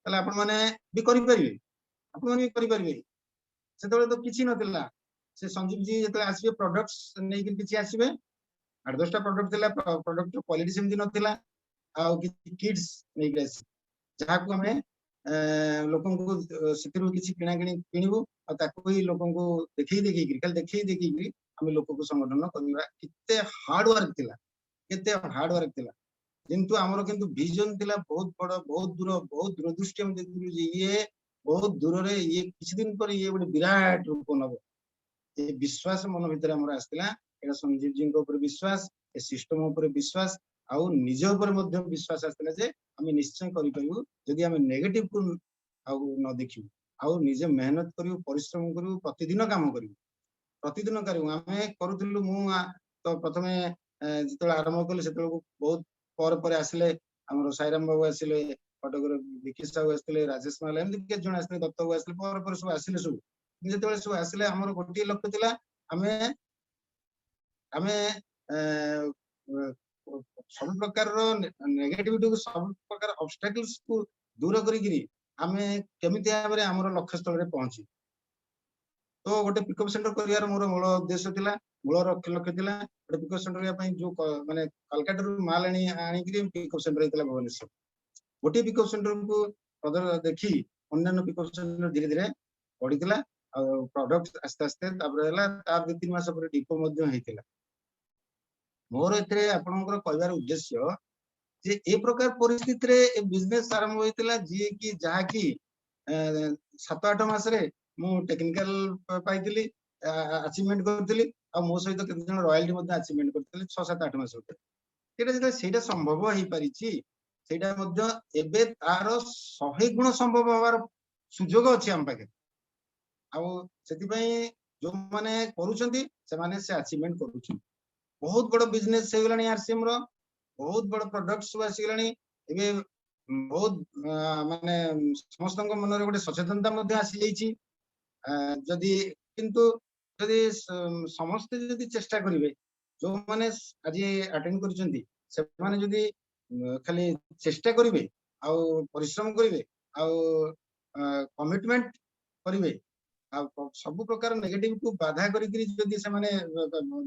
ତାହେଲେ ଆପଣ ମାନେ ବି କରିପାରିବେ, ଆପଣ ମାନେ ବି କରିପାରିବେ। ସେତେବେଳେ ତ କିଛି ନଥିଲା, ସେ ସଞ୍ଜୀବ ଜି ଯେତେବେଳେ ଆସିବେ ପ୍ରଡକ୍ଟସ ନେଇକି କିଛି ଆସିବେ, 8-10ଟା ପ୍ରଡକ୍ଟ ଥିଲା, ପ୍ରଡକ୍ଟର କ୍ୱାଲିଟି ସେମିତି ନଥିଲା, ଆଉ କିଛି କିଟ୍ସ ନେଇକି ଆସିବେ, ଯାହାକୁ ଆମେ ଲୋକଙ୍କୁ ସେଥିରୁ କିଛି କିଣିବୁ, ଆଉ ତାକୁ ହିଁ ଲୋକଙ୍କୁ ଦେଖେଇକିରି ଖାଲି ଦେଖେଇକିରି ଆମେ ଲୋକକୁ ସଂଗଠନ କରିବା। କେତେ ହାର୍ଡ ୱାର୍କ ଥିଲା, କେତେ ହାର୍ଡ ୱାର୍କ ଥିଲା, କିନ୍ତୁ ଆମର କିନ୍ତୁ ଭିଜନ ଥିଲା ବହୁତ ବଡ, ବହୁତ ଦୂର, ବହୁତ ଦୂରଦୃଷ୍ଟି ଆମେ ଦେଖିଲୁ ଯେ ଇଏ ବହୁତ ଦୂରରେ, ଇଏ କିଛି ଦିନ ପରେ ଇଏ ଗୋଟେ ବିରାଟ ରୂପ ନବ। ଏ ବିଶ୍ୱାସ ମନ ଭିତରେ ଆମର ଆସିଥିଲା, ଏଇଟା ସଞ୍ଜୀବ ଜୀଙ୍କ ଉପରେ ବିଶ୍ୱାସ, ଏ ସିଷ୍ଟମ ଉପରେ ବିଶ୍ୱାସ, ଆଉ ନିଜ ଉପରେ ମଧ୍ୟ ବିଶ୍ୱାସ ଆସିଥିଲା ଯେ ଆମେ ନିଶ୍ଚୟ କରିପାରିବୁ, ଯଦି ଆମେ ନେଗେଟିଭକୁ ଆଉ ନ ଦେଖିବୁ, ଆଉ ନିଜେ ମେହନତ କରିବୁ, ପରିଶ୍ରମ କରିବୁ, ପ୍ରତିଦିନ କାମ କରିବୁ, ପ୍ରତିଦିନ କରିବୁ। ଆମେ କରୁଥିଲୁ, ମୁଁ ତ ପ୍ରଥମେ ଯେତେବେଳେ ଆରମ୍ଭ କଲି ସେତେବେଳକୁ ବହୁତ ପରେ ଆସିଲେ, ଆମର ସାଇରାମ ବାବୁ ଆସିଲେ, କଟକର ବିକିଶ ସାହୁ ଆସିଥିଲେ, ରାଜେଶ ମାଲ, ଏମିତି କେତେ ଜଣ ଆସିଥିଲେ, ଦତ୍ତ ବାବୁ ଆସିଲେ, ପରେ ସବୁ ଆସିଲେ ସବୁ। ଯେତେବେଳେ ସବୁ ଆସିଲେ ଆମର ଗୋଟିଏ ଲକ୍ଷ୍ୟ ଥିଲା, ଆମେ ସବୁ ପ୍ରକାରର ନେଗେଟିଭିଟିକୁ, ସବୁ ପ୍ରକାର ଅବଷ୍ଟାକଲ୍ସକୁ ଦୂର କରିକିରି ଆମେ କେମିତି ଭାବରେ ଆମର ଲକ୍ଷ୍ୟ ସ୍ଥଳରେ ପହଞ୍ଚିବୁ। ତ ଗୋଟେ ପିକଅପ ସେଣ୍ଟର କରିବାର ମୋର ମୂଳ ଉଦ୍ଦେଶ୍ୟ ଥିଲା, ମୂଳ ଲକ୍ଷ୍ୟ ଥିଲା, ଗୋଟେ ପିକଅପ ସେଣ୍ଟର କରିବା ପାଇଁ ଯୋଉ ମାନେ କାଲକାଟାରୁ ମାଲ ଆଣିକିରି ପିକଅପ ସେଣ୍ଟର ହେଇଥିଲା ଭୁବନେଶ୍ୱର। ଗୋଟିଏ ପିକଅପ ସେଣ୍ଟରକୁ ଦେଖି ଅନ୍ୟାନ୍ୟ ପିକଅପ ସେଣ୍ଟର ଧୀରେ ଧୀରେ ବଢିଥିଲା, ଆଉ ପ୍ରଡକ୍ଟ ଆସ୍ତେ ଆସ୍ତେ ତାପରେ ହେଲା, ତାର 2-3 ମାସ ପରେ ଡିପୋ ମଧ୍ୟ ହେଇଥିଲା। ମୋର ଏଥିରେ ଆପଣଙ୍କର କହିବାର ଉଦ୍ଦେଶ୍ୟ ଯେ ଏ ପ୍ରକାର ପରିସ୍ଥିତିରେ ଏ ବିଜନେସ ଆରମ୍ଭ ହୋଇଥିଲା, ଯିଏ କି ଯାହାକି 7-8 ମାସରେ ମୁଁ ଟେକ୍ନିକାଲ ପାଇଥିଲି, ଆଚିଭମେଣ୍ଟ କରିଥିଲି, ଆଉ ମୋ ସହିତ କେତେ ଜଣ ରୟାଲିଟି ମଧ୍ୟ ଆଚିଭମେଣ୍ଟ କରିଥିଲେ 6-7-8 ମାସ ଭିତରେ। ସେଇଟା ସମ୍ଭବ ହେଇପାରିଛି, ସେଇଟା ମଧ୍ୟ ଏବେ ତାର 100 ଗୁଣ ସମ୍ଭବ ହବାର ସୁଯୋଗ ଅଛି ଆମ ପାଖରେ। ଆଉ ସେଥିପାଇଁ ଯୋଉମାନେ କରୁଛନ୍ତି ସେମାନେ ସେ ଆଚିଭମେଣ୍ଟ କରୁଛନ୍ତି। ବହୁତ ବଡ ବିଜନେସ ହେଇଗଲାଣି RCM ର, ବହୁତ ବଡ ପ୍ରଡକ୍ଟ ସବୁ ଆସିଗଲାଣି। ଏବେ ବହୁତ ମାନେ ସମସ୍ତଙ୍କ ମନରେ ଗୋଟେ ସଚେତନତା ମଧ୍ୟ ଆସିଯାଇଛି। ଯଦି କିନ୍ତୁ ଯଦି ସମସ୍ତେ ଯଦି ଚେଷ୍ଟା କରିବେ, ଯୋଉମାନେ ଆଜି ଆଟେଣ୍ଡ କରିଛନ୍ତି ସେମାନେ ଯଦି ଖାଲି ଚେଷ୍ଟା କରିବେ, ଆଉ ପରିଶ୍ରମ କରିବେ, ଆଉ କମିଟମେଣ୍ଟ କରିବେ, ଆଉ ସବୁ ପ୍ରକାର ନେଗେଟିଭକୁ ବାଧା କରିକିରି ଯଦି ସେମାନେ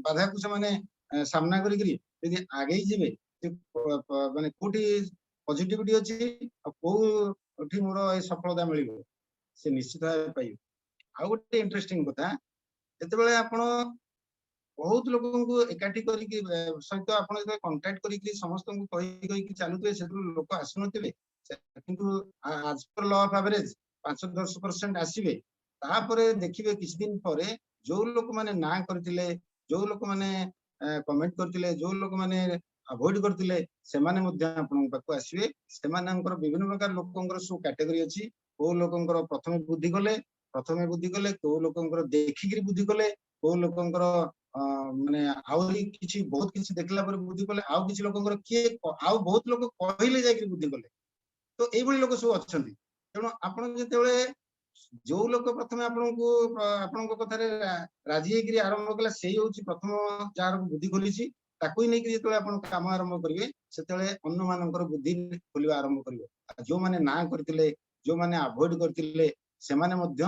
ବାଧାକୁ ସେମାନେ ସାମ୍ନା କରିକିରି ଯଦି ଆଗେଇ ଯିବେ, ମାନେ କୋଉଠି ପଜିଟିଭିଟି ଅଛି ଆଉ କୋଉଠି ମୋର ଏ ସଫଳତା ମିଳିବ, ସେ ନିଶ୍ଚିତ ଭାବେ ପାଇବେ। ଆଉ ଗୋଟେ ଇଣ୍ଟରେଷ୍ଟିଂ କଥା, ଯେତେବେଳେ ଆପଣ ବହୁତ ଲୋକଙ୍କୁ ଏକାଠି କରିକି ସହିତ ଆପଣ ଯେତେବେଳେ କଣ୍ଟାକ୍ଟ କରିକି ସମସ୍ତଙ୍କୁ କହିକି ଚାଲୁଥିବେ, ସେଥିରୁ ଲୋକ ଆସୁନଥିବେ, କିନ୍ତୁ ଆଜ ପର ଲ ଅଫ ଆଭରେଜ 5-10% ଆସିବେ। ତାପରେ ଦେଖିବେ କିଛି ଦିନ ପରେ ଯୋଉ ଲୋକମାନେ ନା କରିଥିଲେ, ଯୋଉ ଲୋକମାନେ କମେଣ୍ଟ କରିଥିଲେ, ଯୋଉ ଲୋକମାନେ अवॉइड करथिले सेमाने मध्ये आपन पाखु आसीबे सेमानंकर विभिन्न प्रकार लोकंकर सु कैटेगरी अछि को लोकंकर प्रथम बुद्धि कले को लोकंकर देखिकरी बुद्धि कले को लोकंकर माने आउरी किछि बहुत किछि देखला पर बुद्धि कले आउ किछि लोकंकर के आउ बहुत लोक कहिले जाय बुद्धि कले तो एई भली लोक सब अछंती तेणु आपण जेतेबेले जो लोक प्रथमे आपनको कथारे राजी हेकरी आरंभ कला सेही होछि प्रथम जार बुद्धि खोलिछि ताकू ही नहीं जेतेबेले आपण काम आरंभ करिवे सेतेबेले अन्य मानकर बुद्धि खोलिबा आरंभ करिवे जो माने ना करथिले जो माने अवॉइड करथिले से माने मध्य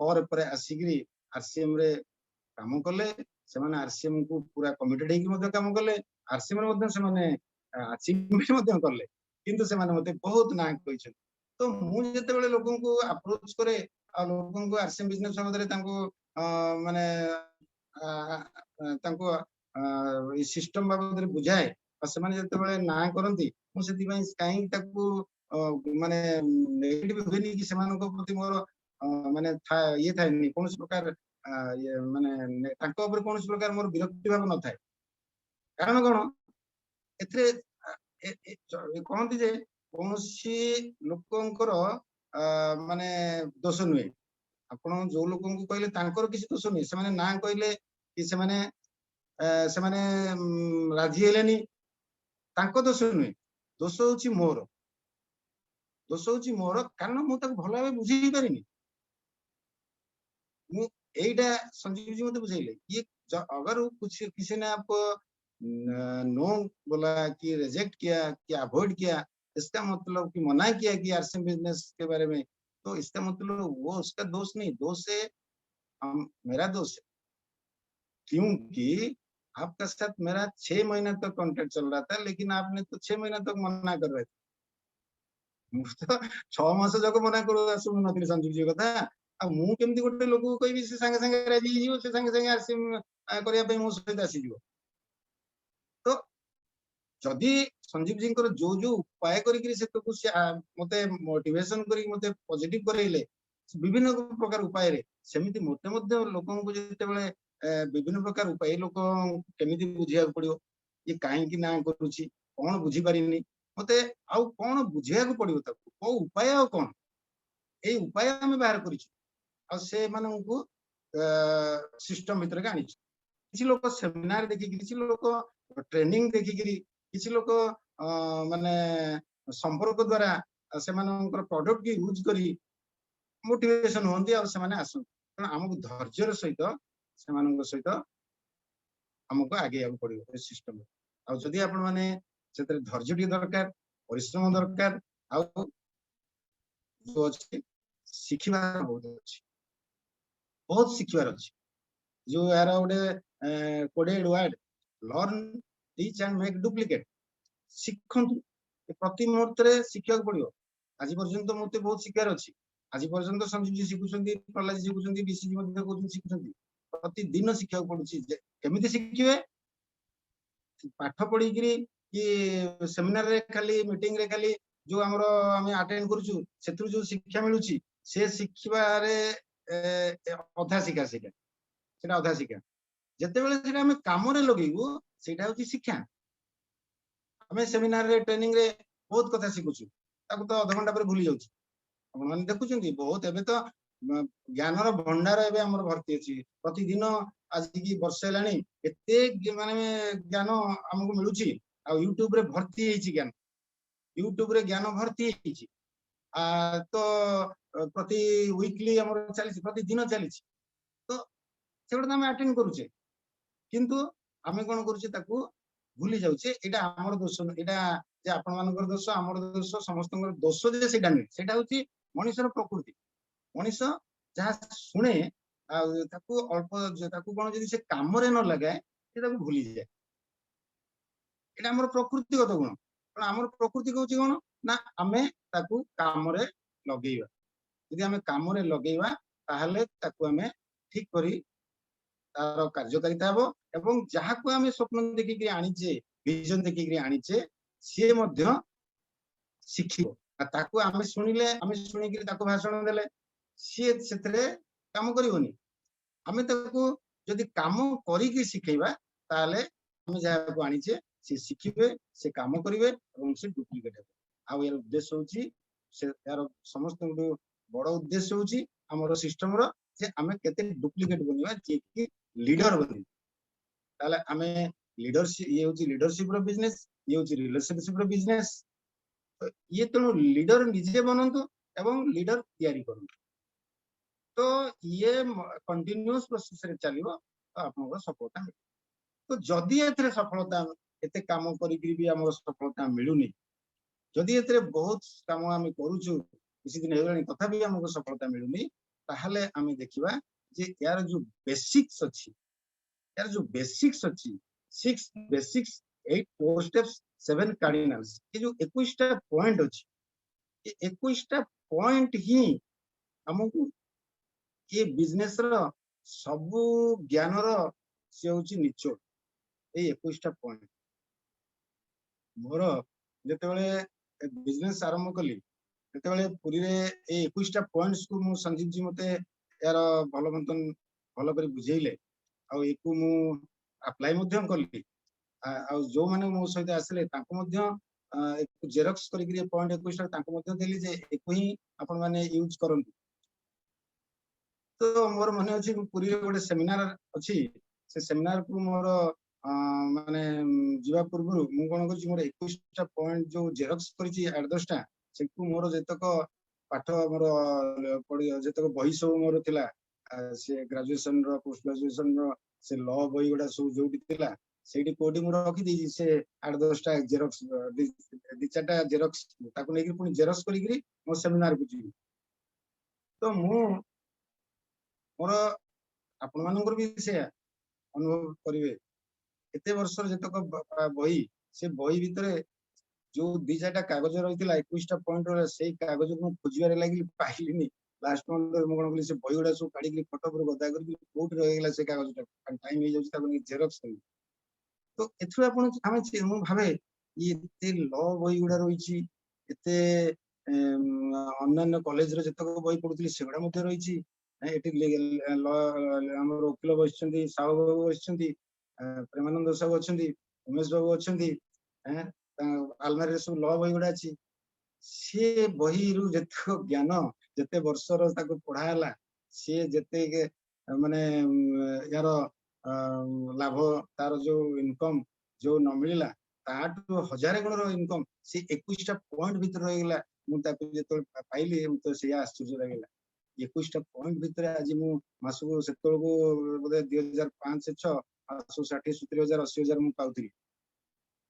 पर आसिकरी आरसीएम रे काम कले से माने आरसीएम को पूरा कमिटेड हेकि मध्य काम कले आरसीएम रे मध्य से माने अचीवमेंट मध्य करले किंतु से माने मते बहुत ना कहिछन तो मु जेतेबेले लोकन को अप्रोच करे आ लोकन को आरसीएम बिजनेस संबंध रे तांको माने तांको ई सिस्टम बाबद रे बुझाए आ से माने जेतेबेले ना करंती मु सेति पई काई ताकू माने नेगेटिव होनी कि सेमानको प्रति मोर माने ये थाए नि कोनस प्रकार ये माने तांको ऊपर कोनस प्रकार मोर विरक्ति भाव न थाए कारण कोन एथरे कहती जे कौनसी लोकंकर माने दोष नुहे आपण जो लोक कहले तांकर किसी दोष नुहे से माने ना कहले कि से माने राजी हेलेनी तांको दोष नुहे दोष होची मोर कारण मु ताको भलो भाबे बुझी पारिनी मु एइटा संजीव जी मते बुझाइले ये अगर कुछ किसी ने आपको नो बोला कि रिजेक्ट किया कि अवॉइड किया इसका मतलब कि मना किया कि आरसीएम बिजनेस के बारे में तो इसका मतलब वो उसका दोष नहीं दोष है मेरा दोष है क्योंकि आपका साथ मेरा 6 महीना तक कॉन्ट्रैक्ट चल रहा था लेकिन आपने तो 6 महीना तक मना कर रहे थे तो 6 मास जक मना कर सुन नथिले संजीव जी कथा आ मु केमती गोटे लोक को कहबी से संगे संगे राजी जीवो से संगे संगे आरसीएम करिया पे मो सहित आसी जीवो तो जदि संजीव जी जो जो उपाय करी से मते मोटिवेशन करी मते पॉजिटिव करैले विभिन्न प्रकार उपाय रे सेमिति मते मध्ये लोकन को जेतेबेले विभिन्न प्रकार उपाय लोक केमिति बुझिया पड़ियो ये काहे कि ना करूची कोन बुझी पारिनी मते आउ कोन बुझिया को पड़ियो ताको को उपाय आ कोन ए उपाय हम बाहर करिछु आ से मानन को सिस्टम भीतर के आनिछु किछि लोक सेमिनार देखि किछि लोक ट्रेनिंग देखि किछि लोक माने संपर्क द्वारा से मानकर प्रोडक्ट की यूज करी मोटिवेशन होंदी और से माने आसु कारण हमको धैर्यर सहित से मानन सहित हमको आगे आगु पड़ियो ए सिस्टम आ जदी आपण माने सेते धैर्य दरकार परिश्रम दरकार आ जो अछि शिखिबा बहुत शिखिबार अछि जो यार ओडे coded word learn teach and make duplicate शिखंतु प्रति मुहूर्त रे शिखिया पड़ियो आज पर्यंत मते बहुत शिकार अछि आज पर्यंत संजीव जी शिखुछंती प्रहलाद जी शिखुछंती बीसी जी मध्ये कोन शिखुछंती प्रति दिन शिखिया पड़ुछि केमिति शिखिबे पाठ पढी करी कि सेमिनार रे खाली मीटिंग रे खाली जो हमरो हम अटेंड करछु सेतु जो शिक्षा मिलुछि से शिखिबा रे अधा शिक्षा सेटा अधा शिक्षा जेतेबेले सेटा हम काम रे लगेबू सेटा होछि शिक्षा हमें सेमिनार रे ट्रेनिंग रे बहुत कथा शिखुछु ताको तो आधा घंटा पर भूली जाउछि अपन माने देखुछंती बहुत एबे तो ज्ञानर भंडार एबे हमर भर्ती अछि प्रतिदिन आज की वर्ष लानी एते माने ज्ञान हमको मिलुछि आ यूट्यूब रे भर्ती हेछि ज्ञान यूट्यूब रे ज्ञान भर्ती हेछि तो प्रति वीकली हमर चलिछि प्रति दिन चलिछि तो सेगुडा हम अटेंड करूछे किंतु आमे कोन करूछे ताकू भूली जाउछे एटा हमर दोष एटा जे आपण मानकर दोष हमर दोष समस्तकर दोष जे सेटा नै सेटा होछि मनुष्यर प्रकृति मनुष्य जहा सुने ताकू अल्प ताकू कोन जदि से काम रे न लगाए से ताकू भूली जाए एटा हमर प्रकृतिगत गुण पण हमर प्रकृति कहउछि कोन ना आमे ताकू काम रे लगेइबा यदि आमे काम रे लगेइबा ताहले ताकू आमे ठीक करी तार कार्यकारिता हो एवं जहा को आमे स्वप्न देखि कि आनिचे विजन देखि कि आनिचे से मध्य शिखिबो ताकू आमे सुनिले आमे सुनि कि ताकू भाषण देले से सेतरे काम करिवोनी आमे ताकू जदि काम करी कि शिखैबा ताले आमे जहा को आनिचे से शिखिबे से काम करिवे और से डुप्लिकेट हेबे आ यार उद्देश्य होची से यार समस्त बड़ उद्देश्य होची हमर सिस्टम रो जे आमे केते डुप्लिकेट बनिवा जे कि लीडर बनि ताले आमे लीडरशिप ये होची लीडरशिप रो बिजनेस ये होची रिलेशनशिप रो बिजनेस तो ये तेणु लीडर निजे बनंतु एवं लीडर तैयारी करंतु तो ये कंटिन्यूअस प्रोसेस रे चलिबो तो आपनको सफलता मिल तो जदि एथरे सफलता एते काम करिकरी भी हमर सफलता मिलुनी जदि एथरे बहुत काम आमे करूछु किसी दिन हेगलानी तथापि हमको सफलता मिलुनी ताहले आमे देखिबा जे यार जो बेसिक्स अछि यार जो बेसिक्स अछि 6 बेसिक्स 8 4 स्टेप्स 7 कार्डिनल्स ये जो 21 टा पॉइंट अछि ये 21 टा पॉइंट ही हमको ये बिजनेस रो सबु ज्ञान रो से होची निचोड़ ए 21 टा पॉइंट मोर जेतेबेले बिजनेस आरंभ कली जेतेबेले पुरी रे ए 21 टा पॉइंट्स को मु संजीव जी मते यार भलो मतन भलो करी बुझेइले आ एकु मु अप्लाई मध्यम कली आ जो माने मो सहित आसले ताको मध्य एक जेरॉक्स करी पॉइंट 21 टा ताको मध्य देली जे एकु ही आपण माने यूज करंतु तो मोर मन अछि पुरी रे गोटे सेमिनार अछि से सेमिनार को मोर माने जीवा पूर्व मु कोन करछि मोर 21 टा पॉइंट जो जेरॉक्स करछि 8-10 टा सेकु मोर जेतक पाठ मोर पढि जेतक बही सब मोर थिला से ग्रेजुएशन रो पोस्ट ग्रेजुएशन रो से लॉ बही गुडा सब जोटी थिला सेठी कोडी मु रखि दी से 8-10 टा जेरॉक्स दि चारटा जेरॉक्स ताको नेकी पुनी जेरॉक्स करिकरी मो सेमिनार को जी तो मु मोर आपण मानकर भी से अनुभव करिवे एते वर्ष जतक बही से बही भितरे जो 2-4टा कागज रहितला 21 टा पॉइंट रे से कागज को खोजिबारे लागि पाइलिनी लास्ट मंथ मु कोन कली से बही उडा सब काढी के फोटो पर गदा करके कोट रह गेला से कागज टा टाइम हे जाउछ ताको जेरॉक्स करी तो एथु आपण आमे मु भाबे ये एते लॉ बही उडा रहिछि एते अन्य कॉलेज रे जतक बही पढुतली सेगडा मध्ये रहिछि एटी लॉ हमर वकील बसिଛନ୍ତି साहु बाबू बसिଛନ୍ତି प्रेमानंद साहब अछंती उमेश बाबू अछंती आलमारी रे सब लॉ बही गुडा अछि से बही रु जते ज्ञान जते वर्ष रो ताको पढाला से जते माने यार लाभ तार जो इनकम जो न मिलला ताटू 1000 गुण रो इनकम से 21 टा पॉइंट भीतर रह गेला मु ताको जेतो पाइली तो से आश्चर्य लागला 21 टा पॉइंट भीतर आज मु मासको सेतल को बोले 2005 से 6 860 70 हजार 80 हजार मु पाउथि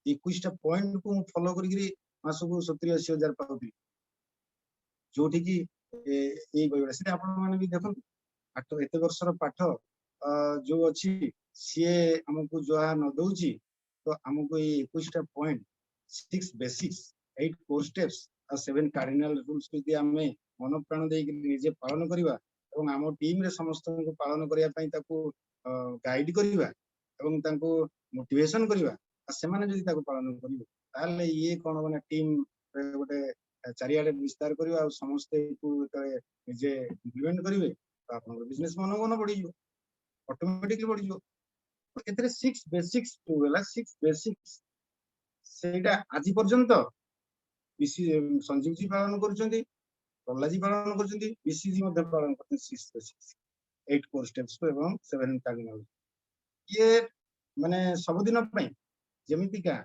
21 टा पॉइंट को फॉलो करी मासको 70 80 हजार पाउथि जोठी की ए बयडा से आपण माने भी देखन पाठ एते वर्ष रो पाठ जो अछि से हमको जो न दउची तो हमको ये 21 टा पॉइंट 6 बेसिक्स 8 कोर स्टेप्स और 7 कार्डिनल रूल्स को हमें मन प्राण दे निजे पालन करिवा एवं आम टीम रे समस्त को पालन करिया पई ताको गाइड करिवा एवं ताको मोटिवेशन करिवा आ सेमाने जदि ताको पालन करिवे ताले ये कोन बने टीम गोटे चारियाडे विस्तार करिवा आ समस्त को निजे इम्प्लीमेंट करिवे तो आपन बिजनेस मनोबल बढ़ी जो ऑटोमेटिकली बढ़ी जो एतरे 6 बेसिक्स टू वेला 6 बेसिक्स सेटा आजि पर्यंत संजीव जी पालन करूछंती प्रहलाद पालन करछंती बीसीजी मध्ये पालन करछंती 6 8 कोर स्टेप्स को एवं 7 कार्डिनल ये माने सब दिन पई जेमिति का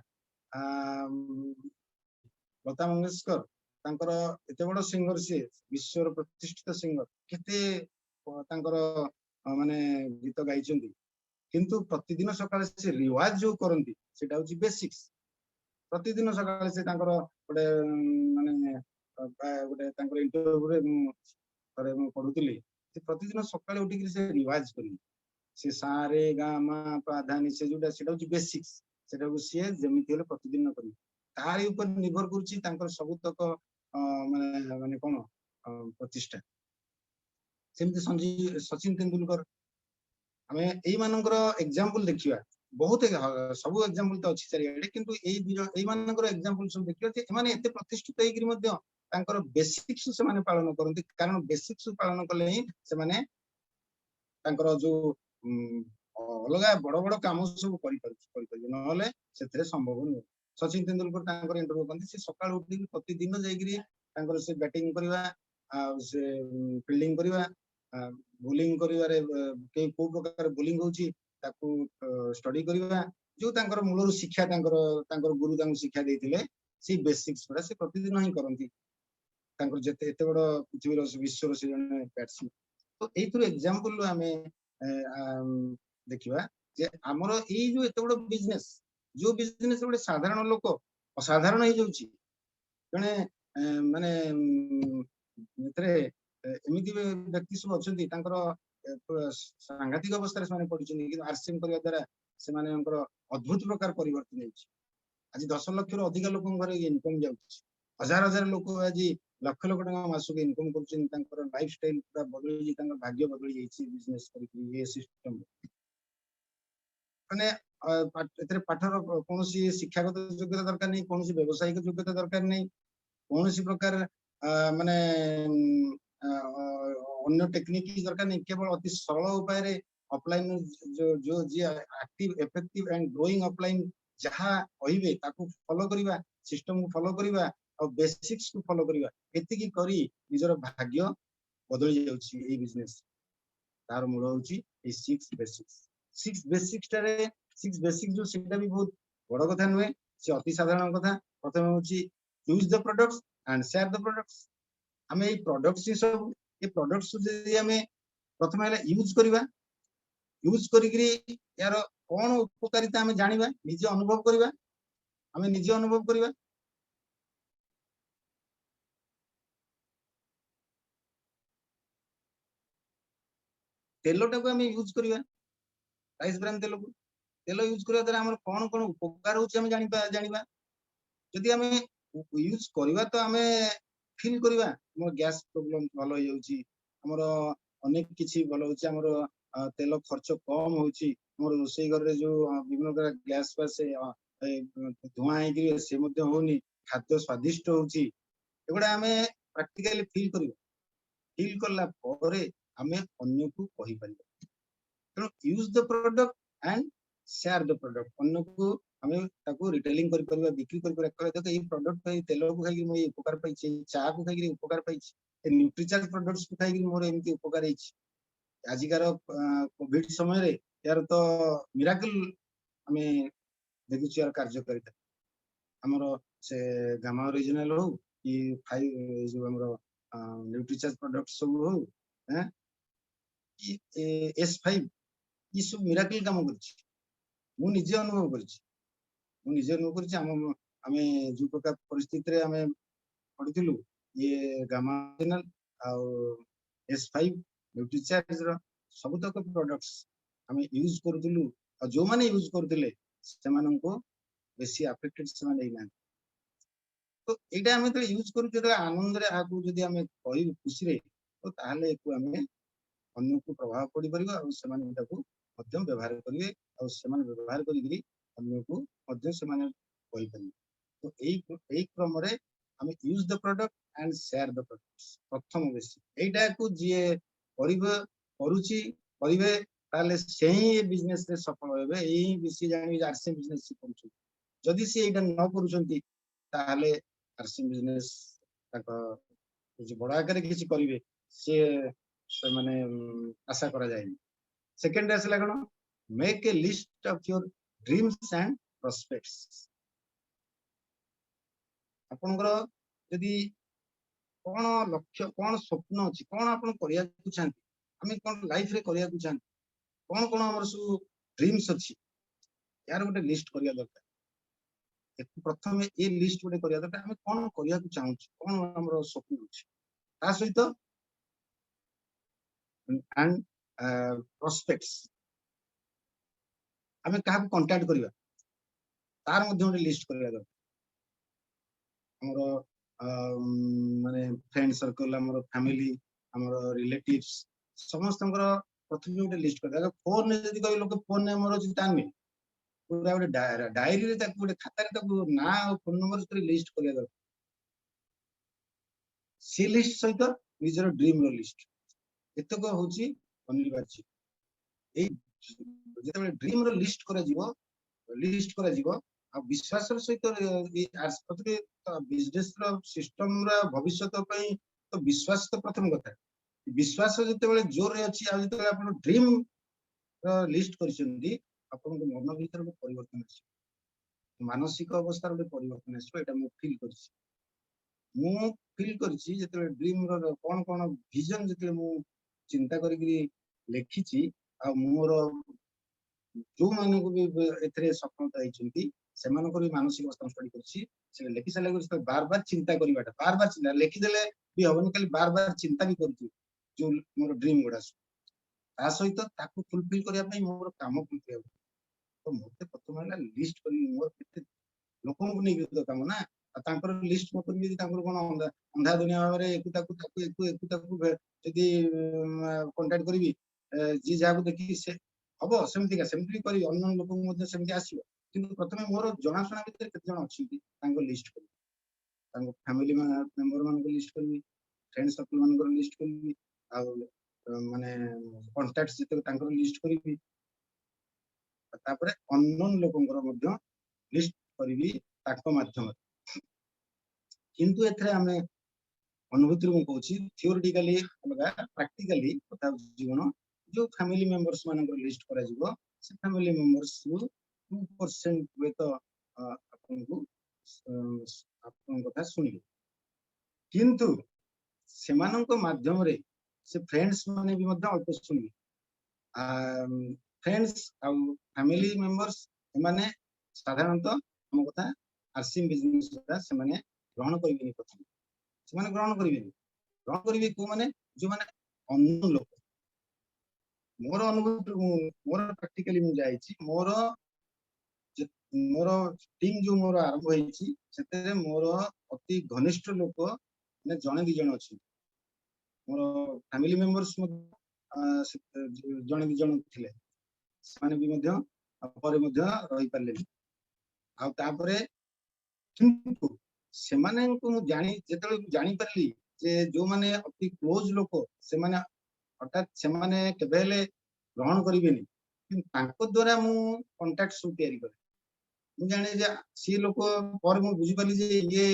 लता मंगेशकर तांकर एते बड़ सिंगर से विश्व प्रतिष्ठित सिंगर केते तांकर माने गीत गाइछंती किंतु प्रतिदिन सकाळे से रिवाज जो करंती सेटा होची बेसिक्स प्रतिदिन सकाळे से तांकर गोटे माने गोटे तांकर इंटरव्यू रे करे मु पढुतली से प्रतिदिन सकाळे उठी से रिवाज करी से सारे गा मा पा धा नि से जोटा सेटा होची बेसिक्स सेटा को से जेमिति हेले प्रतिदिन करी तार ऊपर निर्भर करछि तांकर सब तक माने माने कोन प्रतिष्ठा सेमति संजीव सचिन तेंदुलकर हमें एई मानकर एग्जांपल देखिबा बहुत सब एग्जांपल तो अछि चारियाडे किंतु एई मानकर एग्जांपल सब देखियो जे माने एते प्रतिष्ठित हेगिरि मध्ये तांकर बेसिक्स से माने पालन करंती कारण बेसिक्स पालन कले ही से माने तांकर जो अलग बड़ बड़ काम सब कर नहले से संभव नुह। सचिन तेंदुलकर तांकर इंटरव्यू करते से सकाळ उठी प्रतिदिन जाइकरी तांकर से बैटिंग करवा से फील्डिंग करवा बोलिंग करिवारे के को प्रकार बोलिंग होची ताकू स्टडी करवा जो तांकर मूलर शिक्षा तांकर गुरु तांको शिक्षा देथिले से बेसिक्स परा से प्रतिदिन ही करंती तांकर जते एते बड़ पृथ्वी विश्व से जने बैट्समैन। तो एइथुर एग्जांपल हमें देखिबा जे हमरो एई जो एते बड़ बिजनेस जो बिजनेस गोटे साधारण लोक असाधारण हो जाउची जने माने एमिति व्यक्ति सब अछंती तांकर सांघातिक अवस्था से पड़ुछन्ती कि आरसीएम करबा द्वारा से अद्भुत प्रकार परिवर्तन होइछि। आज 10 लाख रु अधिक लोक घरे इनकम जाउछि हजार हजार लोक आज लाख लाख टका मासक इनकम करछन तांकर लाइफस्टाइल पूरा बदल जी तांकर भाग्य बदल जाइछि बिजनेस करी ये सिस्टम माने एतरे पाठर कोनोसी शिक्षागत योग्यता दरकार नहीं कोनोसी व्यवसायिक योग्यता दरकार नहीं कोनोसी प्रकार माने अन्य टेक्निक दरकार नहीं केवल अति सरल उपाय रे ऑफलाइन जो जे active effective and growing offline जहां कहिबे ताकू फॉलो करिवा सिस्टम को फॉलो करिवा और बेसिक्स को फॉलो करिवा एति की करी निजर भाग्य बदल जाउछि ए बिजनेस तार मूल होउछि ए 6 बेसिक्स टारे 6 बेसिक जो सेटा भी बहुत बड़ कथा नुहे से अति साधारण कथा। प्रथम होउछि use the products and share the products हमें ए प्रोडक्ट्स सब ए प्रोडक्ट्स जदि हमें प्रथम है यूज करिवा यूज करी यार कौन उपकारिता हमें जानिबा निजे अनुभव करिवा हमें निजे अनुभव करिवा तेलटा को हमें यूज करिवा राइस ब्रांड तेल को तेल यूज करबा द्वारा हमर कौन कौन उपकार होछि हमें जानिबा जदि हमें यूज करिवा तो हमें फील करिवा हमर गैस प्रॉब्लम भलो हो जाउछि हमर अनेक किछि भलो होछि हमर तेल खर्च कम होछि हमर रोसई घर रे जो विभिन्न प्रकार गैस पास धुआं है से मध्य होनी खाद्य स्वादिष्ट होछि एगुडा हमें प्रैक्टिकली फील करला परे हमें अन्य को कहि परिबा तो use the product and share the product अन्य को हमें ताको रिटेलिंग कर परिबा बिक्री कर परिबा देखो ए प्रोडक्ट पे तेल को खाइ मैं उपकार पाइछि चा को खाइ उपकार पाइछि ए न्यूट्रिचार्ज प्रोडक्ट्स को खाइ मोर एमती उपकार हिछि आजिकार कोविड समय रे यार तो मिराकल हमें देखुछि यार कार्यकारिता हमरो से गामा ओरिजिनल हो कि 5 जो हमरो न्यूट्रिचार्ज प्रोडक्ट्स सब हो हैं S5 ई सब मिराकल काम करछि मु निजे अनुभव करछि हमें जो प्रकार परिस्थिति रे हमें पढ़िथिलु ये गामा ओरिजिनल आ S5 न्यूट्रिचार्ज रो सब तक प्रोडक्ट्स हमें यूज करथिलु और जो माने यूज करथिले सेमान को बेसी अफेक्टेड सेमान नहीं तो एटा हमें तो यूज करू आनंद रे आगु जदि हमें कहि खुशी रे तो ताले को हमें अन्य को प्रभाव पड़ी परिबा और सेमान एटाको मध्यम व्यवहार करिवे और सेमान व्यवहार करी अन्य को मध्यम सेमान कहि परिबे तो एई क्रम रे हमें use the product and share the products प्रथम बेसी एटा को जे परिबे करूची परिबे ताले सेही बिजनेस रे सफल होबे एही बेसी जानि आरसीएम बिजनेस से करूछु जदि से एटा न करूछंती ताले आरसीएम बिजनेस ताको जे बड़ा आकार किछि करिवे से माने आशा करा जायनी। सेकंड आसला कोन make a list of your dreams and prospects आपनकर यदि कोन लक्ष्य कोन स्वप्न अछि कोन आपन करिया ku चाहନ୍ତି हमें कोन लाइफ रे करिया ku चाहନ୍ତି कोन कोन हमर सु ड्रीम्स अछि यार गोटे लिस्ट करिया दरकार प्रथम ए लिस्ट गोटे करिया दरकार हमें कोन करिया ku चाहूछि कोन हमर स्वप्न अछि ता सहित एंड प्रोस्पेक्ट्स हमें कहा कांटेक्ट करिवा तार मध्ये गोटे लिस्ट करिया दरकार हमर माने फ्रेंड सर्कल हमर फैमिली हमर रिलेटिव्स समस्त प्रथम गोटे लिस्ट कर फोन ने जदि कहि लोक फोन ने हमर अछि तामे पूरा गोटे डायरी रे ताकू गोटे खाता रे ताकू ना और फोन नंबर से लिस्ट करिया दरकार सी लिस्ट सहित निजर ड्रीम रो लिस्ट एतक होची अनिवार्य ए ଯେତେବେଳେ ଡ୍ରିମ ର ଲିଷ୍ଟ କରାଯିବ ଆଉ ବିଶ୍ୱାସର ସହିତ ପ୍ରତି ବିଜନେସ ର ସିଷ୍ଟମ ର ଭବିଷ୍ୟତ ପାଇଁ ତ ବିଶ୍ୱାସ ତ ପ୍ରଥମ କଥା। ବିଶ୍ୱାସ ଯେତେବେଳେ ଜୋରରେ ଅଛି ଆଉ ଯେତେବେଳେ ଆପଣ ଡ୍ରିମ ର ଲିଷ୍ଟ କରିଛନ୍ତି ଆପଣଙ୍କ ମନ ଭିତରେ ଗୋଟେ ପରିବର୍ତ୍ତନ ଆସିବ, ମାନସିକ ଅବସ୍ଥାର ଗୋଟେ ପରିବର୍ତ୍ତନ ଆସିବ। ଏଇଟା ମୁଁ ଫିଲ୍ କରିଛି ଯେତେବେଳେ ଡ୍ରିମ ର କଣ କଣ ଭିଜନ ଯେତେବେଳେ ମୁଁ ଚିନ୍ତା କରିକି ଲେଖିଛି ଆଉ ମୋର ଯୋଉମାନଙ୍କୁ ବି ଏଥିରେ ସଫଳତା ହେଇଛନ୍ତି ସେମାନଙ୍କର ବି ମାନସିକ ଅବସ୍ଥା ଷ୍ଟଡି କରିଛି। ସେଟା ଲେଖି ସାରିଲା ପରେ ବାର ବାର ଚିନ୍ତା କରିବାଟା, ବାର ବାର ଚିନ୍ତା ଲେଖିଦେଲେ ବି ହବନି, ଖାଲି ବାର ବାର ଚିନ୍ତା ବି କରୁଛୁ ଯୋଉ ମୋର ଡ୍ରିମ ଗୁଡା ତା ସହିତ ତାକୁ ଫୁଲଫିଲ କରିବା ପାଇଁ ମୋର କାମ କରିବାକୁ। ତ ମତେ ପ୍ରଥମ ହେଲା ଲିଷ୍ଟ କରିବି ମୋର କେତେ ଲୋକଙ୍କୁ ନେଇକି ତ କାମ ନା, ଆଉ ତାଙ୍କର ଲିଷ୍ଟ ନ କରିବି ଯଦି ତାଙ୍କର କଣ ଅନ୍ଧା ଦୁନିଆ ଭାବରେ ଏକୁ ତାକୁ ଯଦି କଣ୍ଟାକ୍ଟ କରିବି ଯିଏ ଯାହାକୁ ଦେଖିକି ସେ ହବ ସେମିତିକା, ସେମିତି ବି କରିବି, ଅନ୍ୟ ଲୋକଙ୍କୁ ମଧ୍ୟ ସେମିତି ଆସିବ। କିନ୍ତୁ ପ୍ରଥମେ ମୋର ଜଣାଶୁଣା ଭିତରେ କେତେ ଜଣ ଅଛନ୍ତି ତାଙ୍କ ଲିଷ୍ଟ କରିବି, ତାଙ୍କ ଫ୍ୟାମିଲି ମେମ୍ବର ମାନଙ୍କ ଲିଷ୍ଟ କରିବି, ଫ୍ରେଣ୍ଡ ସର୍କଲ ମାନଙ୍କର ଲିଷ୍ଟ କରିବି, ଆଉ ମାନେ କଣ୍ଟାକ୍ଟ ଯେତେବେଳେ ତାଙ୍କର ଲିଷ୍ଟ କରିବି, ତାପରେ ଅନନୋନ ଲୋକଙ୍କର ମଧ୍ୟ ଲିଷ୍ଟ କରିବି ତାଙ୍କ ମାଧ୍ୟମରେ। କିନ୍ତୁ ଏଥିରେ ଆମେ ଅନୁଭୂତିରୁ ମୁଁ କହୁଛି, ଥିଓରିଟିକାଲି ଅଲଗା, ପ୍ରାକ୍ଟିକାଲି କଥା ହଉଛି କଣ, ଯୋଉ ଫ୍ୟାମିଲି ମେମ୍ବର୍ସ ମାନଙ୍କର ଲିଷ୍ଟ କରାଯିବ ସେ ଫ୍ୟାମିଲି ମେମ୍ବର୍ସ ରୁ 2% ହୁଏତ ଆପଣଙ୍କୁ ଆପଣଙ୍କ କଥା ଶୁଣିବେ, କିନ୍ତୁ ସେମାନଙ୍କ ମାଧ୍ୟମରେ ସେ ଫ୍ରେଣ୍ଡସ୍ ମାନେ ବି ମଧ୍ୟ ଅଳ୍ପ ଶୁଣିବେ। ଫ୍ରେଣ୍ଡସ୍ ଆଉ ଫ୍ୟାମିଲି ମେମ୍ବର୍ସ ଏମାନେ ସାଧାରଣତଃ ଆମ କଥା ଆର୍ସିଏମ୍ ବିଜନେସ ସେମାନେ ଗ୍ରହଣ କରିବେନି। ପ୍ରଥମେ ସେମାନେ ଗ୍ରହଣ କରିବେ କୋଉମାନେ, ଯୋଉମାନେ ଅନ୍ୟ ଲୋକ। ମୋର ଅନୁଭୂତି ମୋର ପ୍ରାକ୍ଟିକାଲି ମୁଁ ଯାଇଛି, ମୋର ଟିମ୍ ଯୋଉ ମୋର ଆରମ୍ଭ ହେଇଛି ସେଥିରେ ମୋର ଅତି ଘନିଷ୍ଠ ଲୋକ ମାନେ ଜଣେ ଦି ଜଣ ଅଛନ୍ତି। ମୋର ଫ୍ୟାମିଲି ମେମ୍ବର୍ସ ଜଣେ ଦି ଜଣ ଥିଲେ, ସେମାନେ ବି ମଧ୍ୟ ପରେ ମଧ୍ୟ ରହିପାରିଲେନି। ଆଉ ତାପରେ କିନ୍ତୁ ସେମାନଙ୍କୁ ମୁଁ ଯେତେବେଳେ ଜାଣିପାରିଲି ଯେ ଯୋଉମାନେ ଅତି କ୍ଲୋଜ ଲୋକ ସେମାନେ ହଠାତ୍ ସେମାନେ କେବେ ହେଲେ ଗ୍ରହଣ କରିବେନି, କିନ୍ତୁ ତାଙ୍କ ଦ୍ଵାରା ମୁଁ କଣ୍ଟାକ୍ଟ ସବୁ ତିଆରି କରେ। ମୁଁ ଜାଣେ ଯେ ସିଏ ଲୋକ ପରେ ମୁଁ ବୁଝିପାରିଲି ଯେ ଇଏ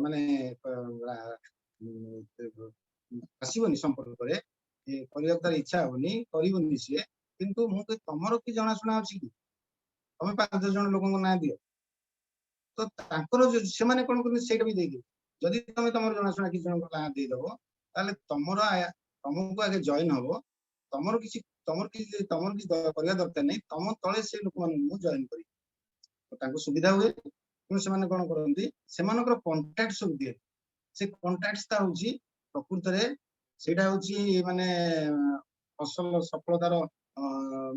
ମାନେ ଆସିବନି ସମ୍ପର୍କରେ, କରିବାକୁ ତାର ଇଚ୍ଛା ହବନି, କରିବନି ସିଏ। କିନ୍ତୁ ମୁଁ ତମର କି ଜଣାଶୁଣା ଅଛି କି, ତମେ 5-10 ଜଣ ଲୋକଙ୍କ ନାଁ ଦିଅ, ତ ତାଙ୍କର ସେମାନେ କଣ କରନ୍ତି ସେଇଟା ବି ଦେଇଦିଅ। ଯଦି ତମେ ତମର ଜଣାଶୁଣା କିଛି ଜଣଙ୍କ ନାଁ ଦେଇଦବ ତାହେଲେ ତମକୁ ଆଗେ ଜଏନ ହବ, ତମର କିଛି କରିବା ଦରକାର ନାହିଁ, ତମ ତଳେ ସେ ଲୋକମାନଙ୍କୁ ମୁଁ ଜଏନ କରିବି, ତାଙ୍କୁ ସୁବିଧା ହୁଏ। କିନ୍ତୁ ସେମାନେ କଣ କରନ୍ତି, ସେମାନଙ୍କର କଣ୍ଟାକ୍ଟ ସବୁ ଦିଏ। ସେ କଣ୍ଟାକ୍ଟ ହଉଛି ପ୍ରକୃତରେ ସେଇଟା ହଉଛି ମାନେ ଅସଲ ସଫଳତାର